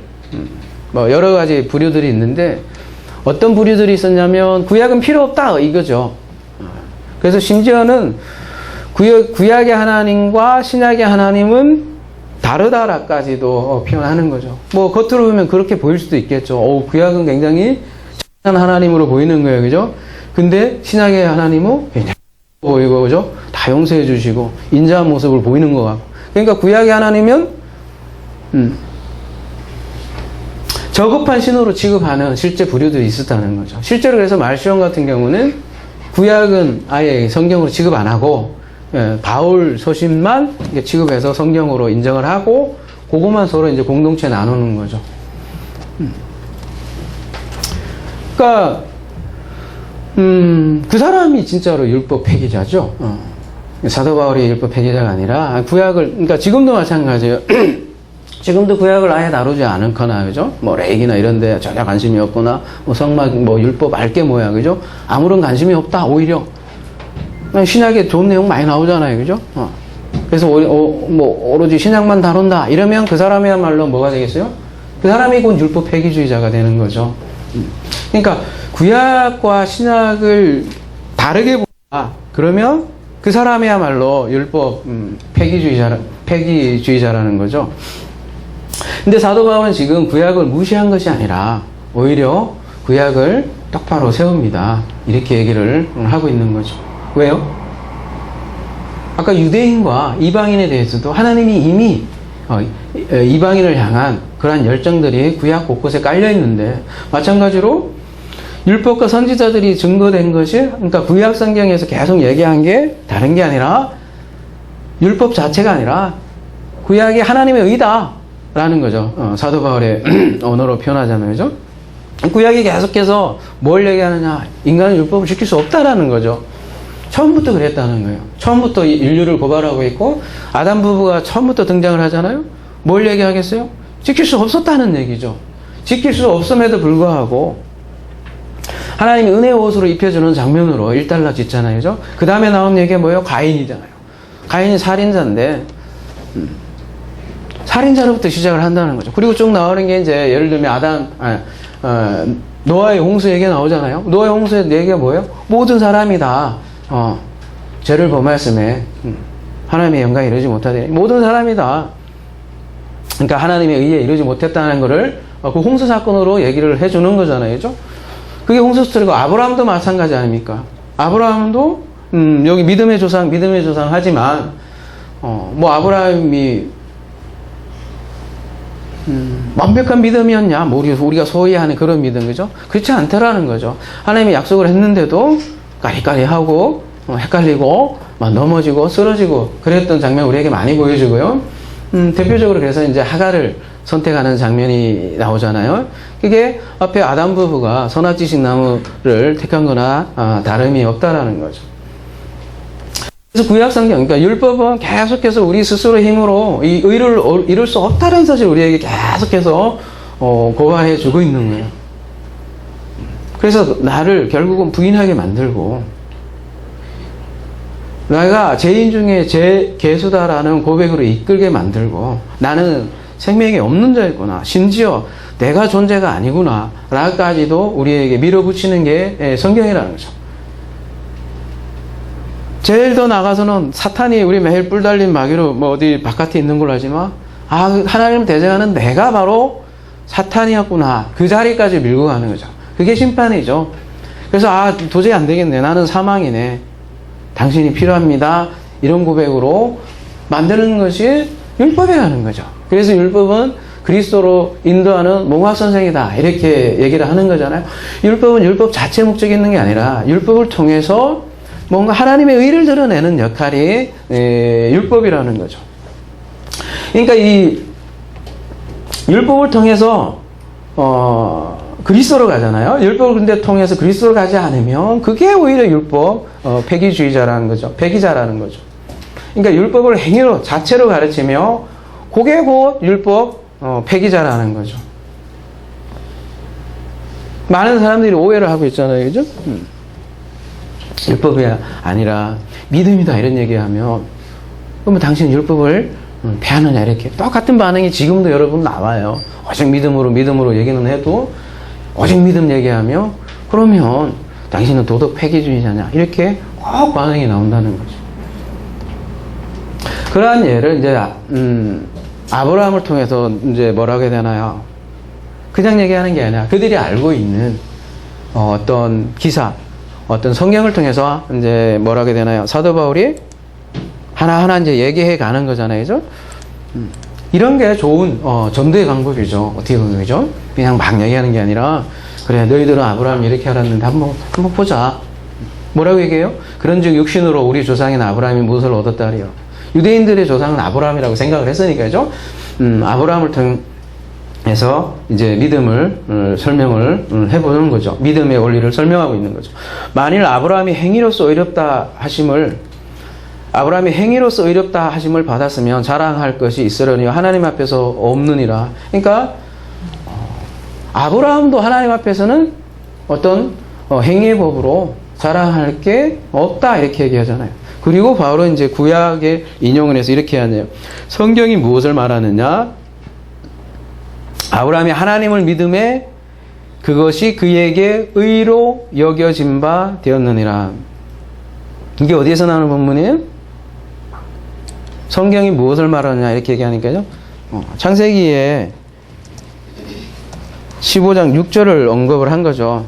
뭐 여러 가지 부류들이 있는데 어떤 부류들이 있었냐면 구약은 필요 없다 이거죠. 그래서 심지어는 구약의 하나님과 신약의 하나님은 다르다라까지도 표현하는 거죠. 뭐 겉으로 보면 그렇게 보일 수도 있겠죠. 구약은 굉장히 착한 하나님으로 보이는 거예요, 그죠? 근데 신약의 하나님은 굉장히 보이고, 그죠? 다 용서해 주시고 인자한 모습을 보이는 것 같고. 그러니까 구약의 하나님은 저급한 신호로 취급하는 실제 부류들이 있었다는 거죠. 실제로 그래서 말시온 같은 경우는 구약은 아예 성경으로 취급 안 하고 바울 서신만 취급해서 성경으로 인정을 하고 그것만 서로 이제 공동체 나누는 거죠. 그러니까 그 사람이 진짜로 율법 폐기자죠. 사도 바울이 율법 폐기자가 아니라 구약을, 그러니까 지금도 마찬가지예요. 지금도 구약을 아예 다루지 않거나, 그죠? 뭐 레이기나 이런데 전혀 관심이 없거나, 뭐 성막, 뭐 율법 알게 뭐야, 그죠? 아무런 관심이 없다. 오히려 신약에 좋은 내용 많이 나오잖아요, 그죠? 그래서 뭐 오로지 신약만 다룬다. 이러면 그 사람이야말로 뭐가 되겠어요? 그 사람이 곧 율법 폐기주의자가 되는 거죠. 그러니까 구약과 신약을 다르게 본다. 그러면 그 사람이야말로 율법 폐기주의자라는 거죠. 근데 사도 바울은 지금 구약을 무시한 것이 아니라 오히려 구약을 똑바로 세웁니다. 이렇게 얘기를 하고 있는 거죠. 왜요? 아까 유대인과 이방인에 대해서도 하나님이 이미 이방인을 향한 그러한 열정들이 구약 곳곳에 깔려 있는데, 마찬가지로 율법과 선지자들이 증거된 것이, 그러니까 구약 성경에서 계속 얘기한 게 다른 게 아니라 율법 자체가 아니라 구약이 하나님의 의다라는 거죠. 사도 바울의 언어로 표현하자면, 그죠? 구약이 계속해서 뭘 얘기하느냐? 인간은 율법을 지킬 수 없다라는 거죠. 처음부터 그랬다는 거예요. 처음부터 인류를 고발하고 있고, 아담 부부가 처음부터 등장을 하잖아요. 뭘 얘기하겠어요? 지킬 수 없었다는 얘기죠. 지킬 수 없음에도 불구하고 하나님이 은혜의 옷으로 입혀주는 장면으로 일단락 짓잖아요, 그죠? 그 다음에 나온 얘기가 뭐예요? 가인이잖아요. 가인이 살인자인데 살인자로부터 시작을 한다는 거죠. 그리고 쭉 나오는 게 이제 예를 들면 노아의 홍수 얘기가 나오잖아요. 노아의 홍수의 얘기가 뭐예요? 모든 사람이 다 죄를 범했음에 하나님의 영광에 이르지 못하되 모든 사람이 다, 그러니까 하나님의 의에 이르지 못했다는 거를 그 홍수 사건으로 얘기를 해주는 거잖아요, 그죠? 그게 홍수 스토리고, 아브라함도 마찬가지 아닙니까? 아브라함도 여기 믿음의 조상 하지만 뭐 아브라함이 완벽한 믿음이었냐? 뭐 우리가 소위 하는 그런 믿음, 그죠? 그렇지 않더라는 거죠. 하나님이 약속을 했는데도 까리까리하고 헷갈리고 막 넘어지고 쓰러지고 그랬던 장면 우리에게 많이 보여주고요. 대표적으로 그래서 이제 하갈을 선택하는 장면이 나오잖아요. 그게 앞에 아담 부부가 선악지식 나무를 택한 거나 다름이 없다라는 거죠. 그래서 구약 성경, 그러니까 율법은 계속해서 우리 스스로 힘으로 이 의를 이룰 수 없다는 사실 우리에게 계속해서 고발해 주고 있는 거예요. 그래서 나를 결국은 부인하게 만들고, 내가 죄인 중에 개수다라는 고백으로 이끌게 만들고, 나는 생명이 없는 자였구나, 심지어 내가 존재가 아니구나 라까지도 우리에게 밀어붙이는 게 성경이라는 거죠. 제일 더 나가서는 사탄이 우리 매일 뿔 달린 마귀로 뭐 어디 바깥에 있는 걸로 하지만, 하나님 대적하는 내가 바로 사탄이었구나, 그 자리까지 밀고 가는 거죠. 그게 심판이죠. 그래서 도저히 안 되겠네, 나는 사망이네, 당신이 필요합니다, 이런 고백으로 만드는 것이 율법이라는 거죠. 그래서 율법은 그리스도로 인도하는 몽학선생이다, 이렇게 얘기를 하는 거잖아요. 율법은 율법 자체 목적이 있는 게 아니라 율법을 통해서 뭔가 하나님의 의를 드러내는 역할이 율법이라는 거죠. 그러니까 이 율법을 통해서 그리스도로 가잖아요. 율법을 근데 통해서 그리스도로 가지 않으면 그게 오히려 율법 폐기주의자라는 거죠. 폐기자라는 거죠. 그러니까 율법을 행위로 자체로 가르치며 그게 곧 율법 폐기자라는 거죠. 많은 사람들이 오해를 하고 있잖아요. 그죠? 율법이 아니라 믿음이다 이런 얘기하면 그러면 당신은 율법을 폐하느냐 이렇게 똑같은 반응이 지금도 여러분 나와요. 오직 믿음으로 얘기는 해도 오직 믿음 얘기하며 그러면 당신은 도덕 폐기주의자냐 이렇게 꼭 반응이 나온다는 거죠. 그러한 예를 이제 아브라함을 통해서 이제 뭐라고 해야 되나요? 그냥 얘기하는 게 아니라 그들이 알고 있는 어떤 기사, 어떤 성경을 통해서 이제 뭐라고 해야 되나요? 사도 바울이 하나하나 이제 얘기해 가는 거잖아요. 그죠? 이런 게 좋은 전도의 방법이죠. 어떻게 보면 그죠? 그냥 막 얘기하는 게 아니라 그래 너희들은 아브라함이 이렇게 알았는데 한번 보자. 뭐라고 얘기해요? 그런즉 육신으로 우리 조상인 아브라함이 무엇을 얻었다 하리요. 유대인들의 조상은 아브라함이라고 생각을 했으니까 그죠? 아브라함을 통해서 이제 믿음을 설명을 해보는 거죠. 믿음의 원리를 설명하고 있는 거죠. 만일 아브라함이 행위로서 의롭다 하심을 받았으면 자랑할 것이 있으려니 하나님 앞에서 없느니라. 그러니까 아브라함도 하나님 앞에서는 어떤 행위의 법으로 자랑할 게 없다 이렇게 얘기하잖아요. 그리고 바울은 이제 구약에 인용을 해서 이렇게 하네요. 성경이 무엇을 말하느냐? 아브라함이 하나님을 믿음에 그것이 그에게 의로 여겨진 바 되었느니라. 이게 어디에서 나오는 본문이에요? 성경이 무엇을 말하느냐 이렇게 얘기하니까요. 창세기에 15장 6절을 언급을 한 거죠.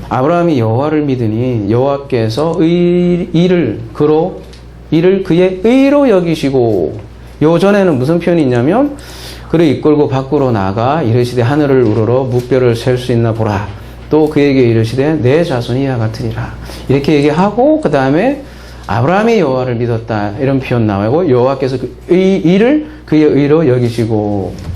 아브라함이 여호와를 믿으니 여호와께서 이를 그의 의로 여기시고, 요 전에는 무슨 표현이 있냐면 그를 이끌고 밖으로 나가 이르시되 하늘을 우러러 무뼈를 셀 수 있나 보라. 또 그에게 이르시되 내 자손이 이와 같으리라. 이렇게 얘기하고 그 다음에 아브라함이 여호와를 믿었다 이런 표현 나오고 여호와께서 이를 그의 의로 여기시고,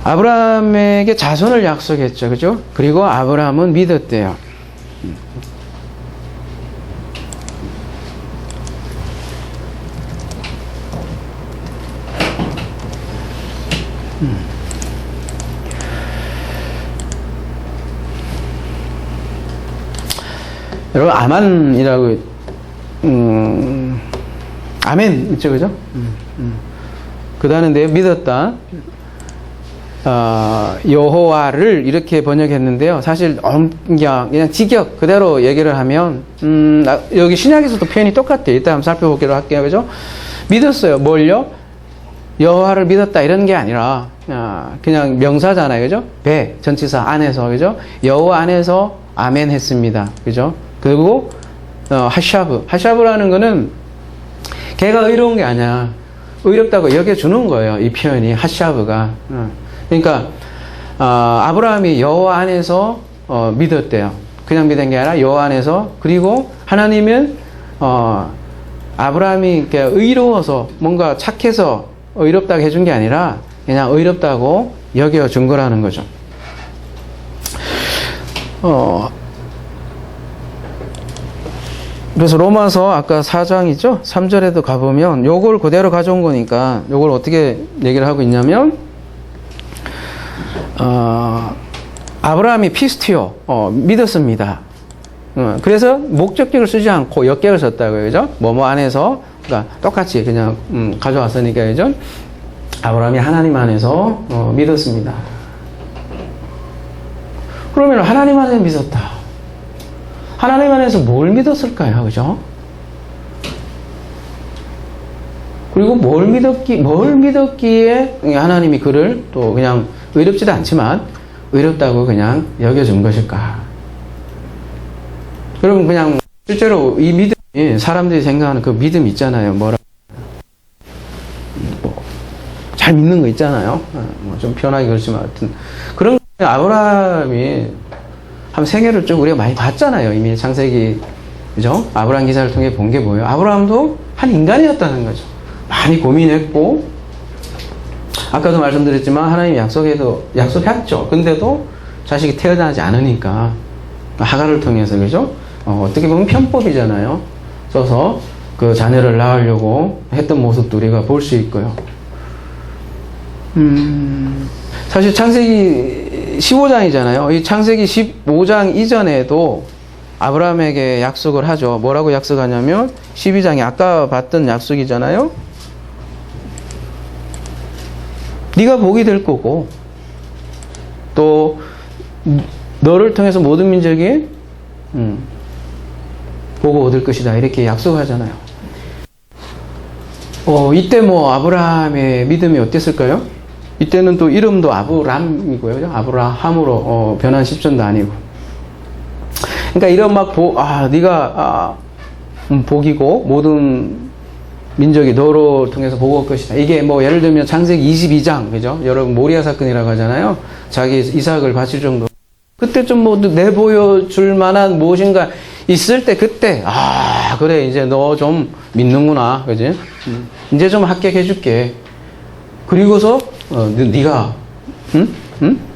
아브라함에게 자손을 약속했죠. 그죠? 그리고 아브라함은 믿었대요. 여러분, 아만이라고, 아멘, 있죠, 그죠? 그 다음에 믿었다. 여호와를 이렇게 번역했는데요. 사실 그냥 직역 그대로 얘기를 하면 여기 신약에서도 표현이 똑같아요. 이따 한번 살펴보기로 할게요. 그죠? 믿었어요. 뭘요? 여호와를 믿었다 이런 게 아니라 그냥 명사잖아요. 그죠? 배 전치사 안에서 그죠? 여호와 안에서 아멘 했습니다. 그죠? 그리고 하샤브라는 거는 걔가 의로운 게 아니야. 의롭다고 여겨주는 거예요. 이 표현이 하샤브가. 그러니까 아브라함이 여호와 안에서 믿었대요. 그냥 믿은 게 아니라 여호와 안에서, 그리고 하나님은 아브라함이 의로워서 뭔가 착해서 의롭다고 해준 게 아니라 그냥 의롭다고 여겨준 거라는 거죠. 그래서 로마서 아까 4장이죠? 3절에도 가보면 요걸 그대로 가져온 거니까 요걸 어떻게 얘기를 하고 있냐면 아브라함이 피스티오 믿었습니다. 그래서 목적격을 쓰지 않고 역격을 썼다고요. 그죠? 뭐뭐 안에서, 그러니까 똑같이 그냥 가져왔으니까 그죠? 아브라함이 하나님 안에서 믿었습니다. 그러면 하나님 안에서 믿었다. 하나님 안에서 뭘 믿었을까요? 그죠? 그리고 뭘 믿었기에 하나님이 그를 또 그냥 의롭지도 않지만 의롭다고 그냥 여겨준 것일까? 여러분, 그냥 실제로 이 믿음이 사람들이 생각하는 그 믿음 있잖아요. 잘 믿는 거 있잖아요. 좀 편하게 그렇지만 하여튼 그런 아브라함이 한 생애를 좀 우리가 많이 봤잖아요. 이미 창세기, 그죠? 아브라함 기사를 통해 본 게 뭐예요? 아브라함도 한 인간이었다는 거죠. 많이 고민했고, 아까도 말씀드렸지만 하나님이 약속했죠. 근데도 자식이 태어나지 않으니까 하갈을 통해서 그죠? 어떻게 보면 편법이잖아요. 써서 그 자녀를 낳으려고 했던 모습도 우리가 볼 수 있고요. 사실 창세기 15장이잖아요. 이 창세기 15장 이전에도 아브라함에게 약속을 하죠. 뭐라고 약속하냐면 12장이 아까 봤던 약속이잖아요. 네가 복이 될 거고 또 너를 통해서 모든 민족이 복을 얻을 것이다. 이렇게 약속하잖아요. 이때 뭐 아브라함의 믿음이 어땠을까요? 이때는 또 이름도 아브람이고요. 아브라함으로 변한 십전도 아니고. 그러니까 이런 막 네가 복이고 모든 민족이 너로 통해서 복을 얻을 것이다. 이게 뭐 예를 들면 창세기 22장 그죠? 여러분 모리아 사건이라고 하잖아요. 자기 이삭을 바칠 정도. 그때 좀 뭐 내보여줄 만한 무엇인가 있을 때 그때 그래 이제 너 좀 믿는구나 그지? 이제 좀 합격해줄게. 그리고서 네가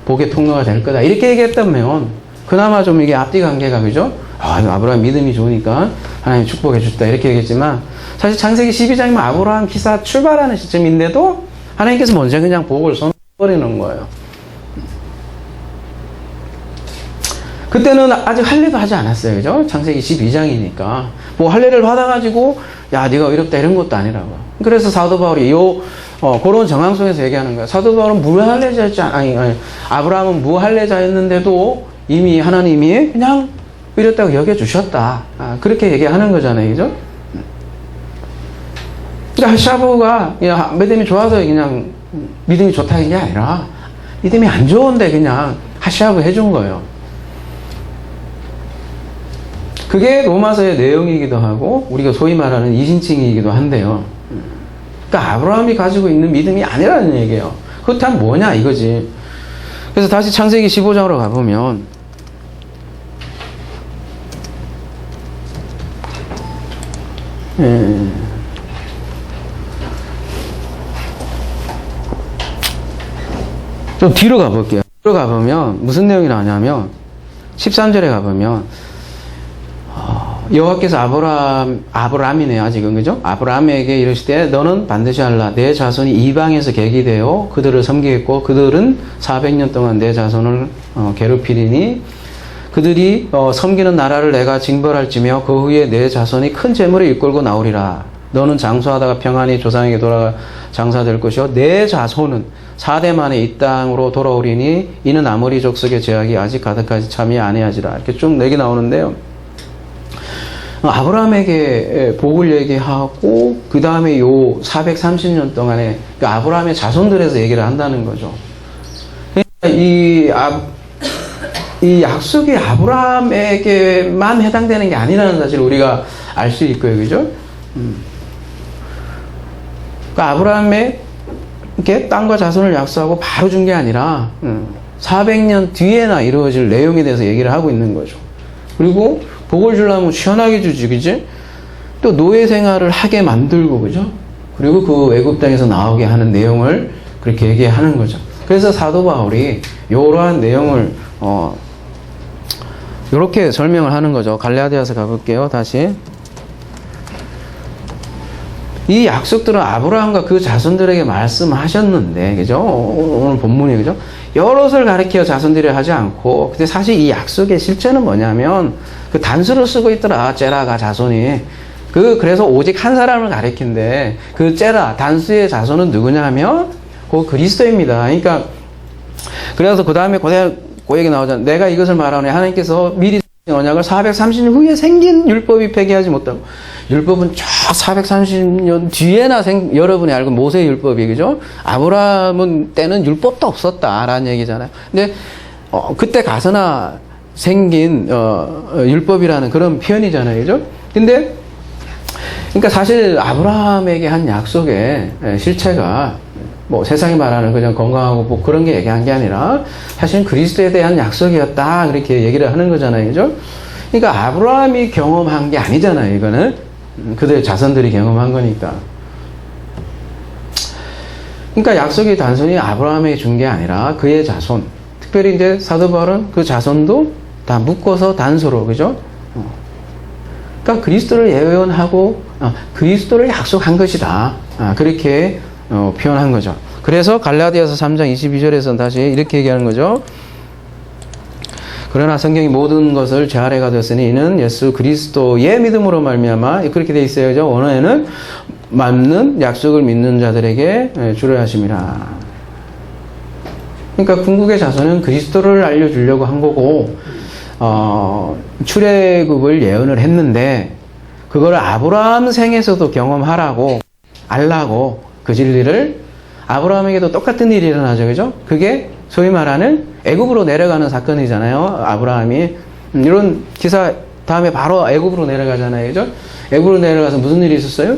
복의 통로가 될 거다 이렇게 얘기했다면 그나마 좀 이게 앞뒤 관계가 그죠? 아브라함 믿음이 좋으니까 하나님 축복해 줬다 이렇게 얘기했지만 사실 창세기 12장이면 아브라함 기사 출발하는 시점인데도 하나님께서 먼저 그냥 복을 선버리는 거예요. 그때는 아직 할례도 하지 않았어요. 그죠? 창세기 12장이니까. 뭐 할례를 받아가지고, 야, 네가 어렵다 이런 것도 아니라고. 그래서 사도 바울이 그런 정황 속에서 얘기하는 거예요. 사도 바울은 무할례자였지, 아니, 아브라함은 무할례자였는데도 이미 하나님이 그냥 이랬다고 여겨주셨다. 그렇게 얘기하는 거잖아요. 그죠? 그러니까 샤브가 믿음이 좋아서 그냥 믿음이 좋다는 게 아니라 믿음이 안 좋은데 그냥 하샤브 해준 거예요. 그게 로마서의 내용이기도 하고 우리가 소위 말하는 이신칭이기도 한데요. 그러니까 아브라함이 가지고 있는 믿음이 아니라는 얘기예요. 그렇다면 뭐냐 이거지. 그래서 다시 창세기 15장으로 가보면 좀 뒤로 가볼게요. 뒤로 가보면 무슨 내용이 나오냐면 13절에 가보면 여호와께서 아브람이네요 아직은 그죠? 아브람에게 이르시되 너는 반드시 알라 내 자손이 이방에서 객이 되어 그들을 섬기겠고 그들은 400년 동안 내 자손을 괴롭히리니 그들이 섬기는 나라를 내가 징벌할지며 그 후에 내 자손이 큰 재물을 이끌고 나오리라. 너는 장수하다가 평안히 조상에게 돌아가 장사될 것이요 내 자손은 4대 만에 이 땅으로 돌아오리니 이는 아모리 족속의 제약이 아직 가득하지 참이 아니하지라. 이렇게 쭉 얘기 나오는데요. 아브라함에게 복을 얘기하고 그 다음에 요 430년 동안에 그 아브라함의 자손들에서 얘기를 한다는 거죠. 그러니까 이 약속이 아브라함에게만 해당되는 게 아니라는 사실을 우리가 알 수 있고요, 그죠? 그러니까 아브라함에게 땅과 자손을 약속하고 바로 준 게 아니라 400년 뒤에나 이루어질 내용에 대해서 얘기를 하고 있는 거죠. 그리고 복을 주려면 시원하게 주지, 그지? 또 노예 생활을 하게 만들고, 그죠? 그리고 그 외국 땅에서 나오게 하는 내용을 그렇게 얘기하는 거죠. 그래서 사도 바울이 이러한 내용을 이렇게 설명을 하는 거죠. 갈라디아서 가볼게요. 다시. 이 약속들은 아브라함과 그 자손들에게 말씀하셨는데, 그죠? 오늘 본문이, 그죠? 여럿을 가리켜 자손들이 하지 않고, 근데 사실 이 약속의 실체는 뭐냐면, 그 단수를 쓰고 있더라, 제라가 자손이. 그래서 오직 한 사람을 가리킨데, 그 제라, 단수의 자손은 누구냐면, 그 그리스도입니다. 그러니까, 그래서 그 다음에 그 얘기 나오잖아요. 내가 이것을 말하오니 하나님께서 미리 언약을 430년 후에 생긴 율법이 폐기하지 못하고, 율법은 쫙 430년 뒤에나 여러분이 알고 모세의 율법이, 그죠? 아브라함은 때는 율법도 없었다라는 얘기잖아요. 근데, 그때 가서나 생긴, 율법이라는 그런 표현이잖아요. 그죠? 근데, 그러니까 사실 아브라함에게 한 약속의 실체가 뭐 세상이 말하는 그냥 건강하고 뭐 그런 게 얘기한 게 아니라 사실은 그리스도에 대한 약속이었다. 그렇게 얘기를 하는 거잖아요. 그죠? 그러니까 아브라함이 경험한 게 아니잖아요. 이거는. 그들 자손들이 경험한 거니까. 그러니까 약속이 단순히 아브라함에게 준 게 아니라 그의 자손, 특별히 이제 사도 바울은 그 자손도 다 묶어서 단서로, 그죠? 그러니까 그리스도를 예언하고 그리스도를 약속한 것이다. 그렇게 표현한 거죠. 그래서 갈라디아서 3장 22절에서는 다시 이렇게 얘기하는 거죠. 그러나 성경이 모든 것을 제 아래가 되었으니 이는 예수 그리스도의 믿음으로 말미암아 그렇게 돼 있어요. 그죠? 원어에는 맞는 약속을 믿는 자들에게 주를 하심이라. 그러니까 궁극의 자손은 그리스도를 알려주려고 한 거고 출애굽을 예언을 했는데 그걸 아브라함 생에서도 경험하라고 알라고 그 진리를 아브라함에게도 똑같은 일이 일어나죠. 그죠? 그게 소위 말하는 애굽으로 내려가는 사건이잖아요. 아브라함이 이런 기사 다음에 바로 애굽으로 내려가잖아요. 그죠? 애굽으로 내려가서 무슨 일이 있었어요?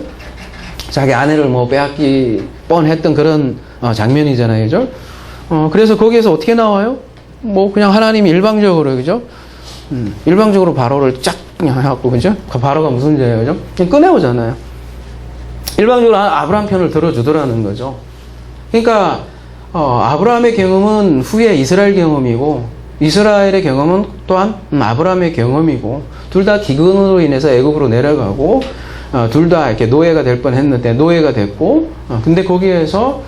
자기 아내를 뭐 빼앗기 뻔했던 그런 장면이잖아요. 그죠? 그래서 거기에서 어떻게 나와요? 뭐 그냥 하나님이 일방적으로, 그죠? 일방적으로 바로를 쫙 그냥 해갖고, 그죠? 그 바로가 무슨 죄예요, 그죠? 그냥 꺼내오잖아요. 일방적으로 아브라함 편을 들어주더라는 거죠. 그러니까 아브라함의 경험은 후에 이스라엘 경험이고 이스라엘의 경험은 또한 아브라함의 경험이고 둘 다 기근으로 인해서 애굽으로 내려가고 둘 다 이렇게 노예가 될 뻔했는데 노예가 됐고 근데 거기에서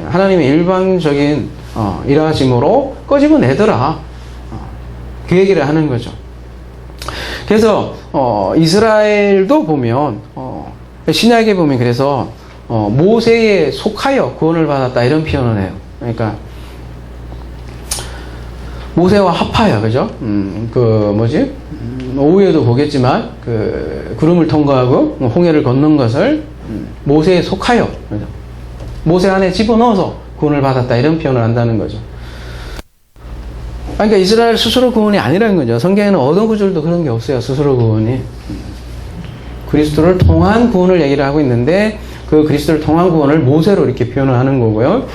하나님의 일방적인 일하심으로 꺼집어내더라. 그 얘기를 하는 거죠. 그래서 이스라엘도 보면 신약에 보면 그래서 모세에 속하여 구원을 받았다 이런 표현을 해요. 그러니까 모세와 합하여, 그죠? 오후에도 보겠지만 그 구름을 통과하고 홍해를 걷는 것을 모세에 속하여, 그죠? 모세 안에 집어넣어서 구원을 받았다 이런 표현을 한다는 거죠. 그러니까 이스라엘 스스로 구원이 아니라는 거죠. 성경에는 어느 구절도 그런 게 없어요. 스스로 구원이. 그리스도를 통한 구원을 얘기를 하고 있는데 그 그리스도를 통한 구원을 모세로 이렇게 표현을 하는 거고요.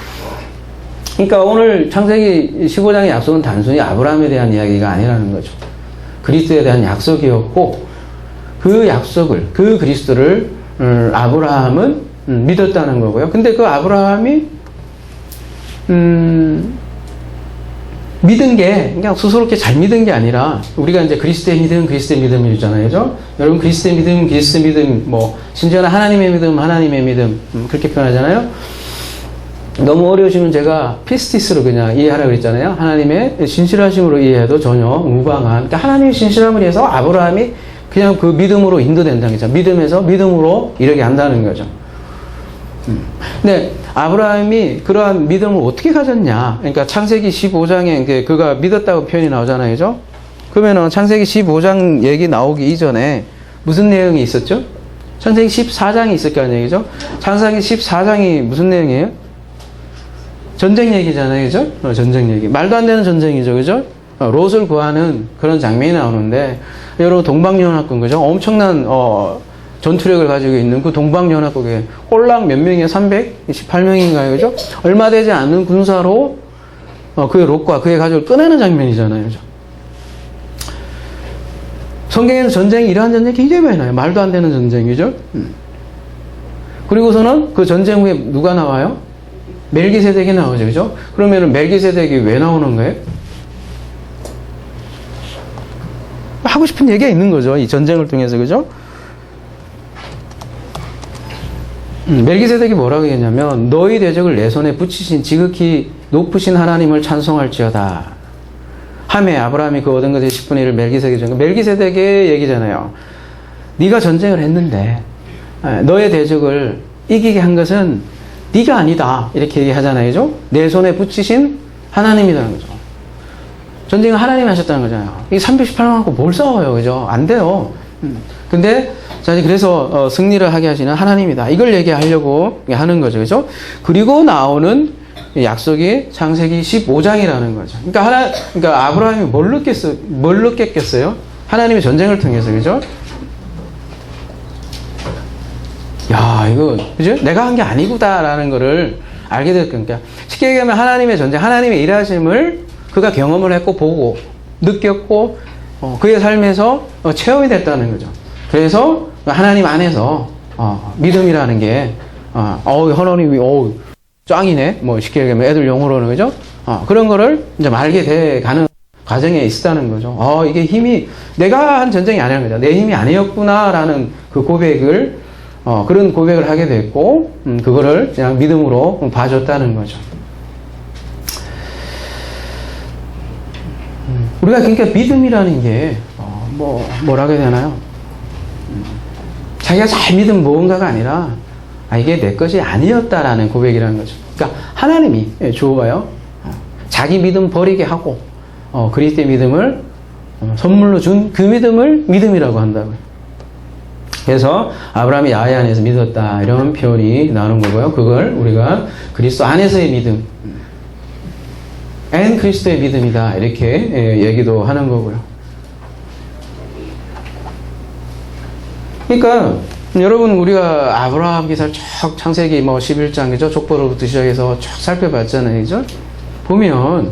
그러니까 오늘 창세기 15장의 약속은 단순히 아브라함에 대한 이야기가 아니라는 거죠. 그리스도에 대한 약속이었고 그 약속을, 그 그리스도를 아브라함은 믿었다는 거고요. 근데 그 아브라함이 믿은 게 그냥 스스로 이렇게 잘 믿은 게 아니라 우리가 이제 그리스도의 믿음이잖아요. 그죠? 여러분 그리스도의 믿음, 뭐 심지어는 하나님의 믿음 그렇게 표현하잖아요. 너무 어려우시면 제가 피스티스로 그냥 이해하라고 그랬잖아요. 하나님의 신실하심으로 이해해도 전혀 무방한. 그러니까 하나님의 신실함을 위해서 아브라함이 그냥 그 믿음으로 인도된다는 거죠. 믿음에서 믿음으로 이르게 한다는 거죠. 근데 아브라함이 그러한 믿음을 어떻게 가졌냐? 그러니까 창세기 15장에 그가 믿었다고 표현이 나오잖아요. 그죠? 그러면은 창세기 15장 얘기 나오기 이전에 무슨 내용이 있었죠? 창세기 14장이 있을 거 아니에요. 그죠? 창세기 14장이 무슨 내용이에요? 전쟁 얘기잖아요. 그죠? 전쟁 얘기. 말도 안 되는 전쟁이죠. 그죠? 롯을 구하는 그런 장면이 나오는데 여러분 동방연합군, 그죠? 엄청난 전투력을 가지고 있는 그 동방연합국에 꼴랑 몇 명이에요? 328명인가요? 그죠? 얼마 되지 않는 군사로 그의 롯과 그의 가족을 꺼내는 장면이잖아요. 그죠? 성경에는 전쟁이 이러한 전쟁이 굉장히 많이 나요. 말도 안 되는 전쟁이죠. 그리고서는 그 전쟁 후에 누가 나와요? 멜기세덱이 나오죠. 그죠? 그러면은 멜기세덱이 왜 나오는 거예요? 하고 싶은 얘기가 있는 거죠. 이 전쟁을 통해서. 그죠? 멜기세덱이 뭐라고 했냐면 너희 대적을 내 손에 붙이신 지극히 높으신 하나님을 찬송할지어다 하매 아브라함이 그 얻은 것의 10분의 1을 멜기세덱에게 준 거. 멜기세덱의 얘기잖아요. 네가 전쟁을 했는데 너의 대적을 이기게 한 것은 네가 아니다 이렇게 얘기하잖아요. 그죠? 내 손에 붙이신 하나님이라는 거죠. 전쟁을 하나님이 하셨다는 거잖아요. 이 318만 갖고 뭘 싸워요. 그죠? 안 돼요. 근데 자, 그래서 승리를 하게 하시는 하나님이다. 이걸 얘기하려고 하는 거죠. 그죠? 그리고 나오는 약속이 창세기 15장이라는 거죠. 그러니까 아브라함이 뭘 느꼈겠어요? 하나님의 전쟁을 통해서. 그죠? 야, 이거 그죠? 내가 한 게 아니구나라는 거를 알게 됐거든요. 그러니까 쉽게 얘기하면 하나님의 전쟁, 하나님의 일하심을 그가 경험을 했고 보고 느꼈고 그의 삶에서 체험이 됐다는 거죠. 그래서 하나님 안에서 믿음이라는 게 하나님이 짱이네. 뭐 쉽게 얘기하면 애들 용어로는 그죠? 그런 거를 이제 말게 돼 가는 과정에 있다는 거죠. 이게 힘이 내가 한 전쟁이 아니라는 거죠. 내 힘이 아니었구나라는 그 고백을 그런 고백을 하게 됐고 그거를 그냥 믿음으로 봐줬다는 거죠. 우리가 그러니까 믿음이라는 게 뭐라고 해야 되나요? 자기가 잘 믿은 무언가가 아니라 이게 내 것이 아니었다라는 고백이라는 거죠. 그러니까 하나님이 주어가요. 자기 믿음 버리게 하고 그리스도의 믿음을 선물로 준 그 믿음을 믿음이라고 한다고요. 그래서 아브라함이 야훼 안에서 믿었다 이런 표현이 나오는 거고요. 그걸 우리가 그리스도 안에서의 믿음, 앤 그리스도의 믿음이다 이렇게 얘기도 하는 거고요. 그러니까 여러분 우리가 아브라함 기사를 쭉 창세기 11장 그죠? 족보로부터 시작해서 쭉 살펴봤잖아요. 그죠? 보면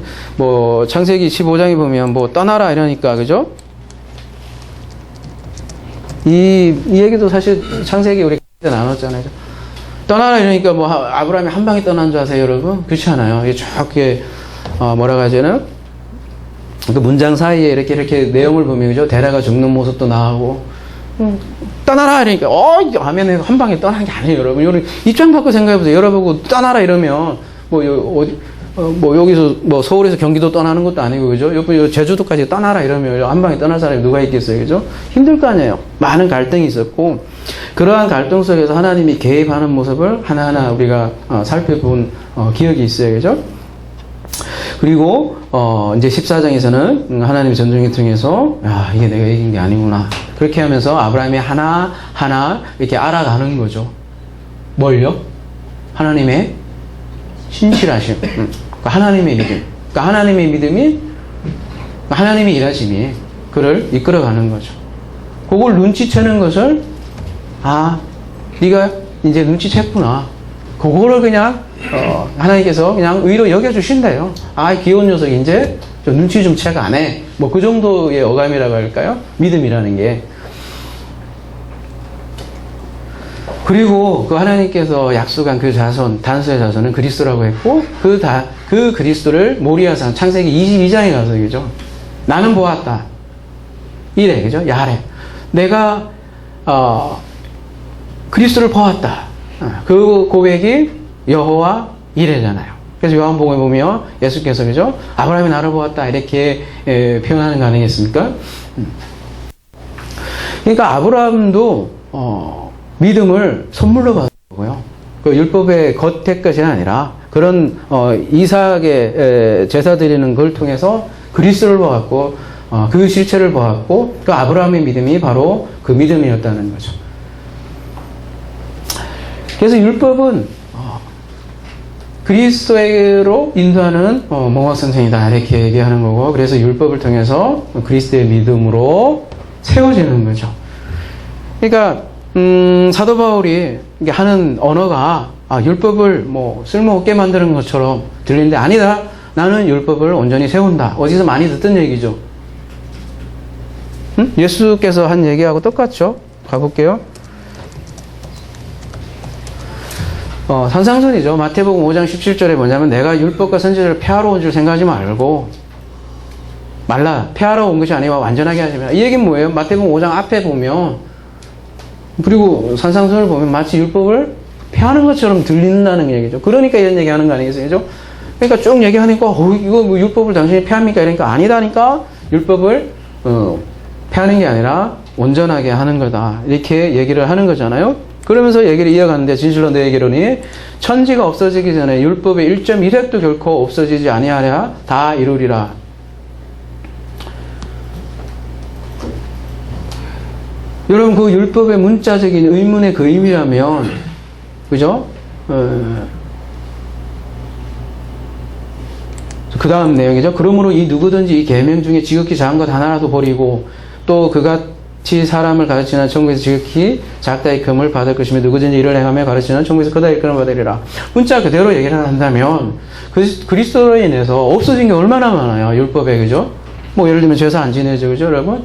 창세기 15장에 보면 떠나라 이러니까 그죠? 이 얘기도 사실 창세기 우리 나눴잖아요. 떠나라 이러니까 아브라함이 한 방에 떠난 줄 아세요, 여러분? 그렇지 않아요. 이게 쭉 뭐라고 하잖아요? 그 문장 사이에 이렇게 내용을 보면 그죠? 데라가 죽는 모습도 나오고 떠나라 이러니까 하면 한 방에 떠난 게 아니에요, 여러분. 입장 바꿔 생각해 보세요. 여러분 떠나라 이러면 여기서 서울에서 경기도 떠나는 것도 아니고 그죠? 제주도까지 떠나라 이러면 한 방에 떠날 사람이 누가 있겠어요, 그죠? 힘들 거 아니에요. 많은 갈등이 있었고 그러한 갈등 속에서 하나님이 개입하는 모습을 하나하나 우리가 살펴본 기억이 있어요, 그죠? 그리고 이제 14장에서는 하나님의 전쟁을 통해서 이게 내가 이긴 게 아니구나 그렇게 하면서 아브라함이 하나하나 이렇게 알아가는 거죠. 뭘요? 하나님의 신실하심. 그러니까 하나님의 믿음. 그러니까 하나님의 믿음이 하나님의 일하심이 그를 이끌어가는 거죠. 그걸 눈치채는 것을 네가 이제 눈치챘구나. 그거를 그냥 하나님께서 그냥 의로 여겨주신대요. 귀여운 녀석이 이제 좀 눈치 좀 채가 안 해. 그 정도의 어감이라고 할까요? 믿음이라는 게. 그리고 그 하나님께서 약속한 그 자손, 단서의 자손은 그리스도라고 했고, 그 그리스도를 모리아산, 창세기 22장에 가서, 그죠? 나는 보았다. 이래, 그죠? 야래. 내가, 그리스도를 보았다. 그 고백이 여호와 이래잖아요. 그래서 요한복음에 보면 예수께서, 그죠? 아브라함이 나를 보았다. 이렇게 표현하는 거 아니겠습니까? 그러니까 아브라함도, 믿음을 선물로 받은 거고요. 그 율법의 겉의 것이 아니라 그런 이삭의 제사 드리는 걸 통해서 그리스도를 보았고 그 실체를 보았고 그 아브라함의 믿음이 바로 그 믿음이었다는 거죠. 그래서 율법은 그리스도로 인도하는 몽학선생이다 이렇게 얘기하는 거고 그래서 율법을 통해서 그리스도의 믿음으로 세워지는 거죠. 그러니까 사도 바울이 하는 언어가 율법을 쓸모없게 만드는 것처럼 들리는데 아니다. 나는 율법을 온전히 세운다. 어디서 많이 듣던 얘기죠. 예수께서 한 얘기하고 똑같죠. 가볼게요. 산상선이죠. 마태복음 5장 17절에 뭐냐면 내가 율법과 선지자를 폐하러 온 줄 생각하지 말고 말라. 폐하러 온 것이 아니라 완전하게 하시면 이 얘기는 뭐예요? 마태복음 5장 앞에 보면 그리고 산상선을 보면 마치 율법을 폐하는 것처럼 들린다는 얘기죠. 그러니까 이런 얘기 하는 거 아니겠어요? 그죠? 그러니까 쭉 얘기하니까, 이거 율법을 당신이 폐합니까? 이러니까 아니다니까 율법을, 폐하는 게 아니라 온전하게 하는 거다. 이렇게 얘기를 하는 거잖아요? 그러면서 얘기를 이어가는데, 진실로 내 얘기로니, 천지가 없어지기 전에 율법의 1.1획도 결코 없어지지 아니하랴 다 이루리라. 여러분, 그 율법의 문자적인 의문의 그 의미라면, 그죠? 그 다음 내용이죠. 그러므로 이 누구든지 이 계명 중에 지극히 작은 것 하나라도 버리고, 또 그같이 사람을 가르치는 천국에서 지극히 작다의 금을 받을 것이며, 누구든지 이를 행하며 가르치는 천국에서 크다의 금을 받으리라. 문자 그대로 얘기를 한다면, 그리스도로 인해서 없어진 게 얼마나 많아요, 율법에, 그죠? 예를 들면 제사 안 지내죠, 그죠, 여러분?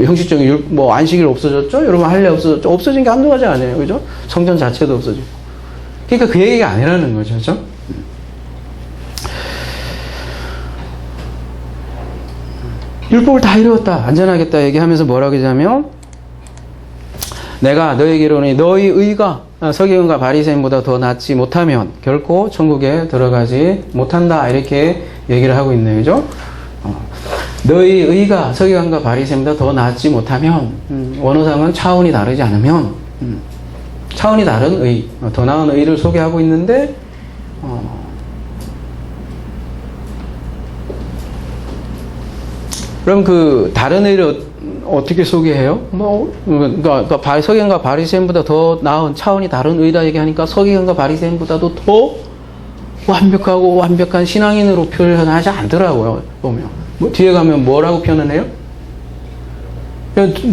형식적인 안식일 없어졌죠? 여러분 할례 없어졌죠? 없어진 게 한두 가지 아니에요, 그죠? 성전 자체도 없어지고. 그러니까 그 얘기가 아니라는 거죠. 그죠? 율법을 다 이루었다. 안전하겠다 얘기하면서 뭐라고 하냐면 내가 너에게로는 너희 의가 서기관과 바리새인보다 더 낫지 못하면 결코 천국에 들어가지 못한다. 이렇게 얘기를 하고 있네요. 그죠? 너희 의가 서기관과 바리새인보다 더 낫지 못하면 원어상은 차원이 다르지 않으면 차원이 다른 의, 더 나은 의를 소개하고 있는데 그럼 그 다른 의를 어떻게 소개해요? 그러니까 서기관과 바리새인보다 더 나은 차원이 다른 의다 얘기하니까 서기관과 바리새인보다도 더 완벽하고 완벽한 신앙인으로 표현하지 않더라고요. 보면 뒤에 가면 뭐라고 표현해요?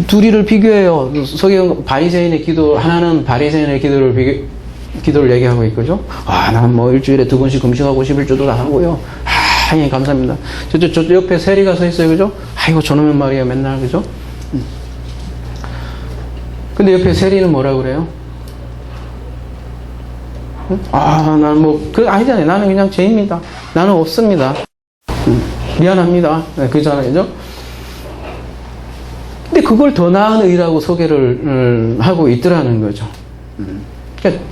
둘이를 비교해요. 서기관 바리새인의 기도 하나는 바리새인의 기도를 얘기하고 있거죠. 나는 뭐 일주일에 2번씩 금식하고 11조도 다 하고요. 예, 감사합니다. 저 옆에 세리가 서 있어요. 그죠? 아이고, 저놈은 말이야, 맨날, 그죠? 근데 옆에 세리는 뭐라 그래요? 나는 아니잖아요. 나는 그냥 죄입니다. 나는 없습니다. 미안합니다. 네, 그잖아요. 그죠? 근데 그걸 더 나은 의라고 소개를 하고 있더라는 거죠. 그러니까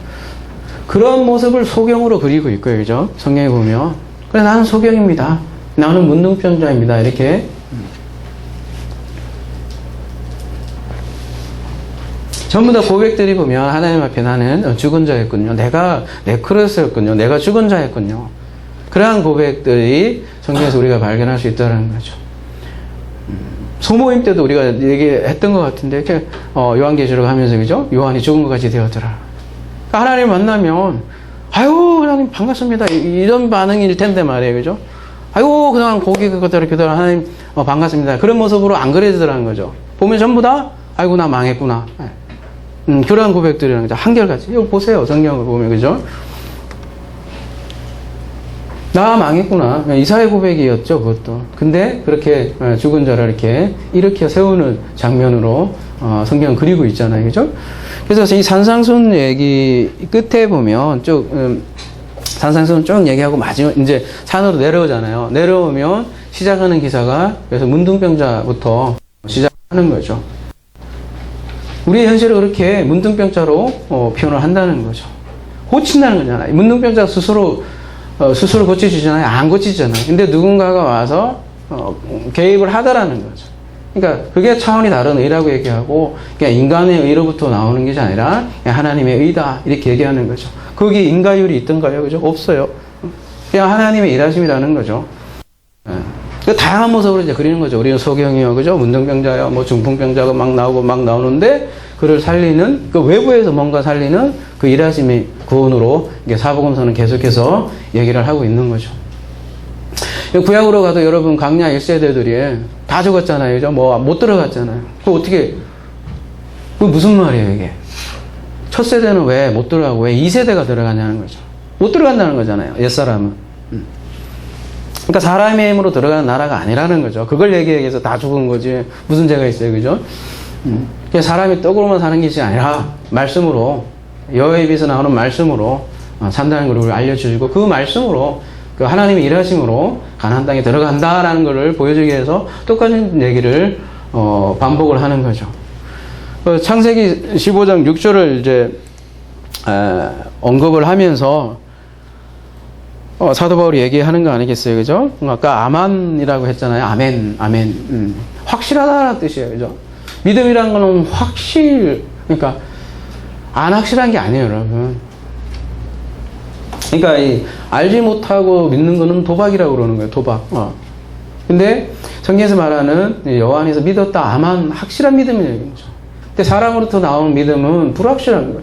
그런 모습을 소경으로 그리고 있고요. 그죠? 성경에 보면. 그래, 나는 소경입니다. 나는 문둥병자입니다. 이렇게. 전부 다 고백들이 보면 하나님 앞에 나는 죽은 자였군요. 내가 네크로스였군요. 내가 죽은 자였군요. 그러한 고백들이 성경에서 우리가 발견할 수 있다는 거죠. 소모임 때도 우리가 얘기했던 것 같은데, 이렇게 요한계시록 하면서, 그죠? 요한이 죽은 것 같이 되었더라. 그러니까 하나님 만나면 아이고, 하나님 반갑습니다. 이런 반응일 텐데 말이에요. 그죠? 아이고, 그냥 고기 그거대로 하나님 반갑습니다. 그런 모습으로 안 그려지더라는 거죠. 보면 전부 다 아이고, 나 망했구나. 그런 고백들이라는 거죠. 한결같이. 이거 보세요. 성경을 보면. 그죠? 나 망했구나. 이사의 고백이었죠. 그것도. 근데 그렇게 죽은 자를 이렇게 일으켜 세우는 장면으로 성경은 그리고 있잖아요. 그죠? 그래서 이 산상순 얘기 끝에 보면 산상순 쭉 얘기하고 마지막 이제 산으로 내려오잖아요. 내려오면 시작하는 기사가 그래서 문둥병자부터 시작하는 거죠. 우리의 현실을 그렇게 문둥병자로 표현을 한다는 거죠. 고친다는 거잖아요. 문둥병자가 스스로 고치지잖아요. 안 고치잖아요. 근데 누군가가 와서 개입을 하더라는 거죠. 그러니까 그게 차원이 다른 의라고 얘기하고 그냥 인간의 의로부터 나오는 것이 아니라 하나님의 의다 이렇게 얘기하는 거죠. 거기 인가율이 있던가요? 그죠? 없어요. 그냥 하나님의 일하심이라는 거죠. 그 다양한 모습으로 이제 그리는 거죠. 우리는 소경이요, 그죠? 문둥병자요, 뭐 중풍병자가 막 나오는데 그를 살리는 그 외부에서 뭔가 살리는 그 일하심의 구원으로 이게 사복음서는 계속해서 얘기를 하고 있는 거죠. 구약으로 가도 여러분 광야 1세대들이 다 죽었잖아요. 그죠? 못 들어갔잖아요. 그게 무슨 말이에요, 이게? 첫 세대는 왜 못 들어가고 왜 2세대가 들어가냐는 거죠. 못 들어간다는 거잖아요, 옛사람은. 그러니까 사람의 힘으로 들어가는 나라가 아니라는 거죠. 그걸 얘기하기 위해서 다 죽은 거지. 무슨 죄가 있어요, 그죠? 사람이 떡으로만 사는 것이 아니라 말씀으로, 여호와의 입에서 나오는 말씀으로 산다는 걸 우리 알려주시고 그 말씀으로 그 하나님의 일하심으로 가나안 땅에 들어간다라는 것을 보여주기 위해서 똑같은 얘기를 반복을 하는 거죠. 창세기 15장 6절을 이제 언급을 하면서 사도 바울이 얘기하는 거 아니겠어요, 그죠? 아까 아만이라고 했잖아요. 아멘. 확실하다는 뜻이에요, 그죠? 믿음이라는 거는 그러니까 안 확실한 게 아니에요, 여러분. 그러니까 알지 못하고 믿는 거는 도박이라고 그러는 거예요. 도박. 근데 성경에서 말하는 여호와 안에서 믿었다. 아만 확실한 믿음이라는 거죠. 근데 사람으로부터 나오는 믿음은 불확실한 거예요.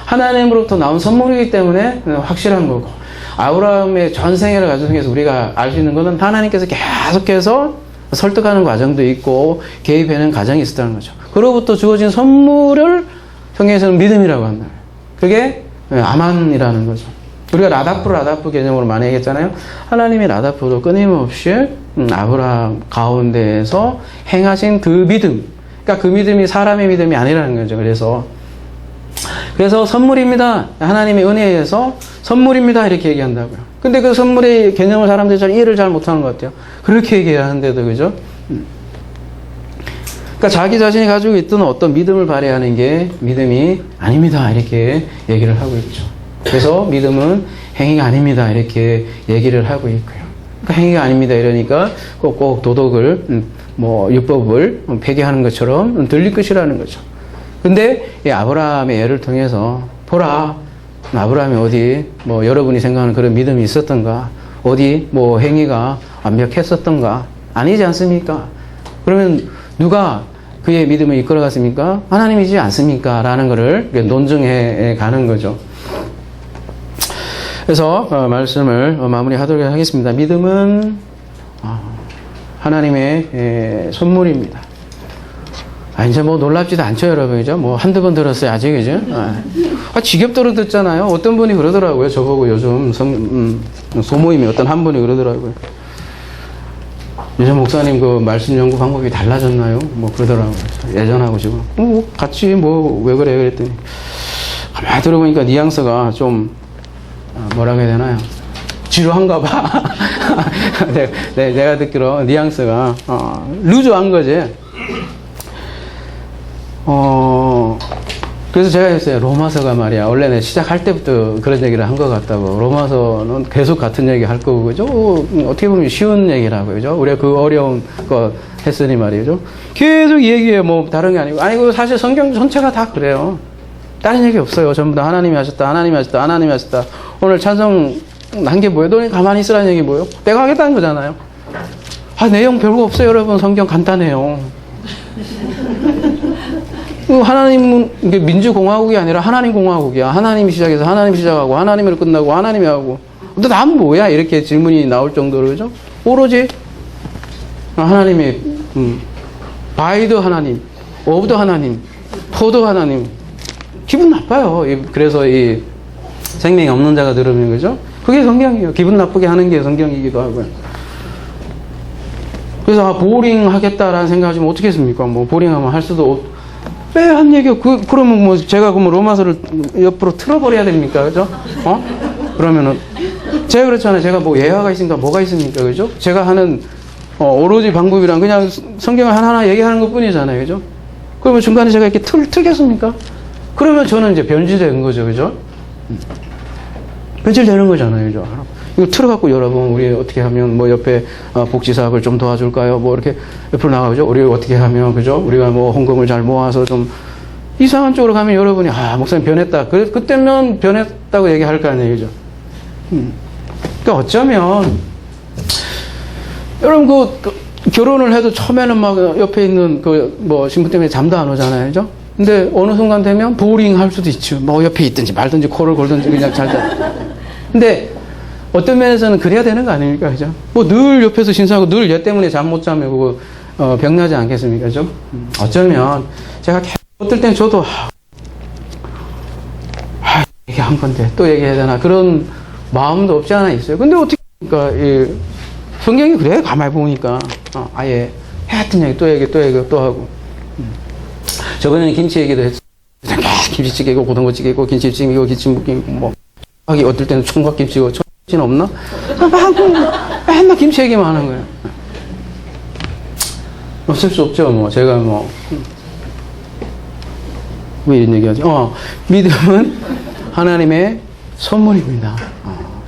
하나님으로부터 나온 선물이기 때문에 확실한 거고. 아브라함의 전생애를 가정해서 우리가 알 수 있는 것은 하나님께서 계속해서 설득하는 과정도 있고 개입하는 과정이 있었다는 거죠. 그로부터 주어진 선물을 성경에서는 믿음이라고 한다. 그게 아만이라는 거죠. 우리가 라다프 개념으로 많이 얘기했잖아요. 하나님이 라다프로 끊임없이 아브라함 가운데에서 행하신 그 믿음. 그러니까 그 믿음이 사람의 믿음이 아니라는 거죠. 그래서 그래서 선물입니다. 하나님의 은혜에 의해서 선물입니다. 이렇게 얘기한다고요. 근데 그 선물의 개념을 사람들이 잘 이해를 잘 못하는 것 같아요. 그렇게 얘기하는데도, 그죠? 그러니까 자기 자신이 가지고 있던 어떤 믿음을 발휘하는 게 믿음이 아닙니다. 이렇게 얘기를 하고 있죠. 그래서 믿음은 행위가 아닙니다. 이렇게 얘기를 하고 있고요. 그러니까 행위가 아닙니다. 이러니까 꼭 도덕을, 율법을 폐기하는 것처럼 들릴 것이라는 거죠. 근데 이 아브라함의 예를 통해서 보라, 아브라함이 어디 여러분이 생각하는 그런 믿음이 있었던가, 어디 행위가 완벽했었던가, 아니지 않습니까? 그러면 누가 그의 믿음을 이끌어갔습니까? 하나님이지 않습니까? 라는 것을 논증해 가는 거죠. 그래서 말씀을 마무리하도록 하겠습니다. 믿음은 하나님의 선물입니다. 이제 놀랍지도 않죠, 여러분. 그죠? 한두 번 들었어요, 아직, 그죠? 지겹도록 듣잖아요. 어떤 분이 그러더라고요. 저보고 요즘 소모임에 어떤 한 분이 그러더라고요. 요즘 목사님 그 말씀 연구 방법이 달라졌나요? 그러더라고요. 예전하고 지금. 같이 왜 그래? 그랬더니. 가만히 들어보니까 뉘앙스가 좀, 뭐라고 해야 되나요? 지루한가 봐. 내가 듣기로 뉘앙스가, 루즈한 거지. 그래서 제가 했어요. 로마서가 말이야. 원래 내가 시작할 때부터 그런 얘기를 한 것 같다고. 로마서는 계속 같은 얘기 할 거고, 그죠? 어떻게 보면 쉬운 얘기라고, 그죠? 우리가 그 어려운 거 했으니 말이죠. 계속 얘기해요. 다른 게 아니고. 아니고, 사실 성경 전체가 다 그래요. 다른 얘기 없어요. 전부 다 하나님이 하셨다, 하나님이 하셨다, 하나님이 하셨다. 오늘 찬성 한 게 뭐예요? 너네 가만히 있으라는 얘기 뭐예요? 내가 하겠다는 거잖아요. 내용 별거 없어요, 여러분. 성경 간단해요. 하나님은 민주공화국이 아니라 하나님공화국이야. 하나님이 시작해서 하나님이 시작하고 하나님으로 끝나고 하나님이 하고. 근데 난 뭐야? 이렇게 질문이 나올 정도로, 그죠? 오로지 하나님의 바이더 하나님, 오브더 하나님, 포더 하나님. 기분 나빠요. 그래서 이 생명이 없는 자가 들으면, 그죠? 그게 성경이에요. 기분 나쁘게 하는 게 성경이기도 하고요. 그래서 보링 하겠다라는 생각하시면 어떻게 했습니까? 보링하면 할 수도 한 얘기요. 그러면 제가 로마서를 옆으로 틀어버려야 됩니까? 그죠? 그러면은, 제가 그렇잖아요. 제가 예화가 있습니까? 뭐가 있습니까? 그죠? 제가 하는, 오로지 방법이란 그냥 성경을 하나하나 얘기하는 것 뿐이잖아요. 그죠? 그러면 중간에 제가 이렇게 틀겠습니까? 그러면 저는 이제 변질되는 거죠. 그죠? 변질되는 거잖아요. 그죠? 이거 틀어갖고 여러분, 우리 어떻게 하면 옆에 복지 사업을 좀 도와줄까요? 이렇게 옆으로 나가죠. 우리 어떻게 하면, 그죠? 우리가 헌금을 잘 모아서 좀 이상한 쪽으로 가면 여러분이, 목사님 변했다. 그때면 변했다고 얘기할 거 아니에요. 그죠? 그러니까 어쩌면, 여러분 결혼을 해도 처음에는 옆에 있는 신부 때문에 잠도 안 오잖아요. 그죠? 근데 어느 순간 되면 보링 할 수도 있죠. 옆에 있든지 말든지 코를 골든지 그냥 잘 자. 근데 어떤 면에서는 그래야 되는 거 아닙니까? 그죠? 늘 옆에서 신사하고 늘 얘 때문에 잠 못 자면 그거 병나지 않겠습니까? 그죠? 어쩌면 제가 어떨 땐 저도 얘기한 건데 또 얘기해야 되나 그런 마음도 없지 않아 있어요. 근데 어떻게 그러니까 성경이 그래 가만히 보니까 아예 해왔던 얘기 또 얘기 또 얘기 또 하고 저번에는 김치 얘기도 했어. 김치찌개고 고등어찌개고 김치찌개고 김치묵이고 하기 어떨 때는 총각김치고 청김치는 없나? 맨날 김치 얘기만 하는 거예요. 어쩔 수 없죠. 제가 왜 이런 얘기하지? 믿음은 하나님의 선물입니다.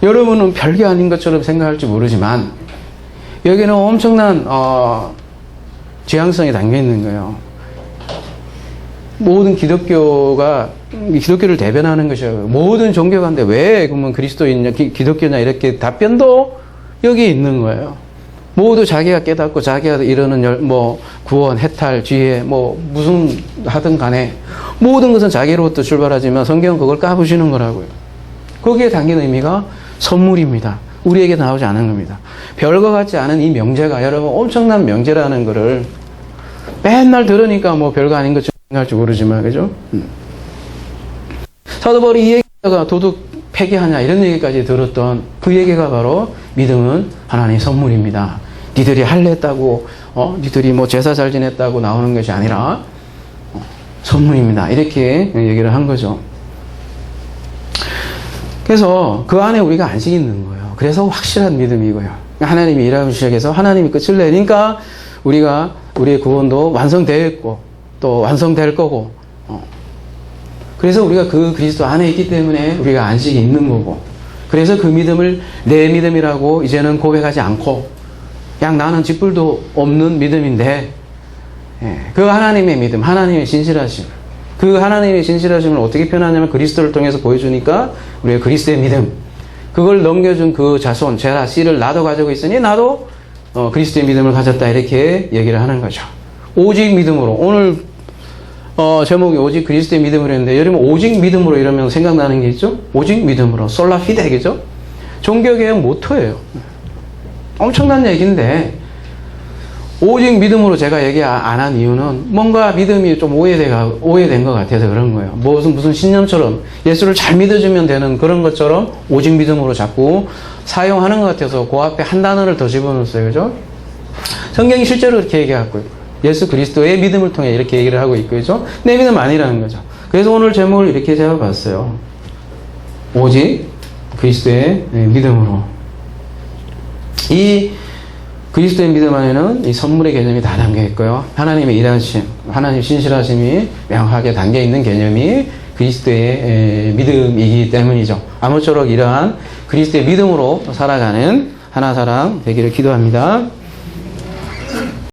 여러분은 별게 아닌 것처럼 생각할지 모르지만 여기는 엄청난 지향성이 담겨 있는 거예요. 모든 기독교를 대변하는 것이에요. 모든 종교 가운데 왜 그러면 그리스도인이냐, 기독교냐 이렇게 답변도 여기 있는 거예요. 모두 자기가 깨닫고 자기가 이루는 구원, 해탈, 지혜, 무슨 하든 간에 모든 것은 자기로부터 출발하지만 성경은 그걸 까부시는 거라고요. 거기에 담긴 의미가 선물입니다. 우리에게 나오지 않은 겁니다. 별거 같지 않은 이 명제가 여러분 엄청난 명제라는 거를 맨날 들으니까 별거 아닌 것처럼 생각할지 모르지만, 그죠? 사도 바울이 이 얘기가 도둑 폐기하냐 이런 얘기까지 들었던 그 얘기가 바로 믿음은 하나님의 선물입니다. 니들이 할례 했다고, 니들이 제사 잘 지냈다고 나오는 것이 아니라 선물입니다. 이렇게 얘기를 한 거죠. 그래서 그 안에 우리가 안식이 있는 거예요. 그래서 확실한 믿음이고요. 하나님이 일하기 시작해서 하나님이 끝을 내니까 우리의 구원도 완성되었고 또 완성될 거고 그래서 우리가 그 그리스도 안에 있기 때문에 우리가 안식이 있는 거고 그래서 그 믿음을 내 믿음이라고 이제는 고백하지 않고 그냥 나는 쥐뿔도 없는 믿음인데 그 하나님의 믿음, 하나님의 신실하심 그 하나님의 신실하심을 어떻게 표현하냐면 그리스도를 통해서 보여주니까 우리의 그리스도의 믿음 그걸 넘겨준 그 자손, 제라, 씨를 나도 가지고 있으니 나도 그리스도의 믿음을 가졌다 이렇게 얘기를 하는 거죠. 오직 믿음으로 오늘 제목이 오직 그리스도의 믿음으로 했는데 여러분 오직 믿음으로 이러면 생각나는 게 있죠? 오직 믿음으로 솔라 피데 그죠? 종교개혁 모토예요. 엄청난 얘기인데 오직 믿음으로 제가 얘기 안 한 이유는 뭔가 믿음이 좀 오해된 것 같아서 그런 거예요. 무슨 신념처럼 예수를 잘 믿어주면 되는 그런 것처럼 오직 믿음으로 자꾸 사용하는 것 같아서 그 앞에 한 단어를 더 집어넣었어요. 그죠? 성경이 실제로 이렇게 얘기하고 있고 예수 그리스도의 믿음을 통해 이렇게 얘기를 하고 있고 그죠? 내 믿음 아니라는 거죠. 그래서 오늘 제목을 이렇게 잡아봤어요. 오직 그리스도의 믿음으로. 이 그리스도의 믿음 안에는 이 선물의 개념이 다 담겨 있고요. 하나님의 일하심, 하나님 신실하심이 명확하게 담겨 있는 개념이 그리스도의 믿음이기 때문이죠. 아무쪼록 이러한 그리스도의 믿음으로 살아가는 하나사랑 되기를 기도합니다.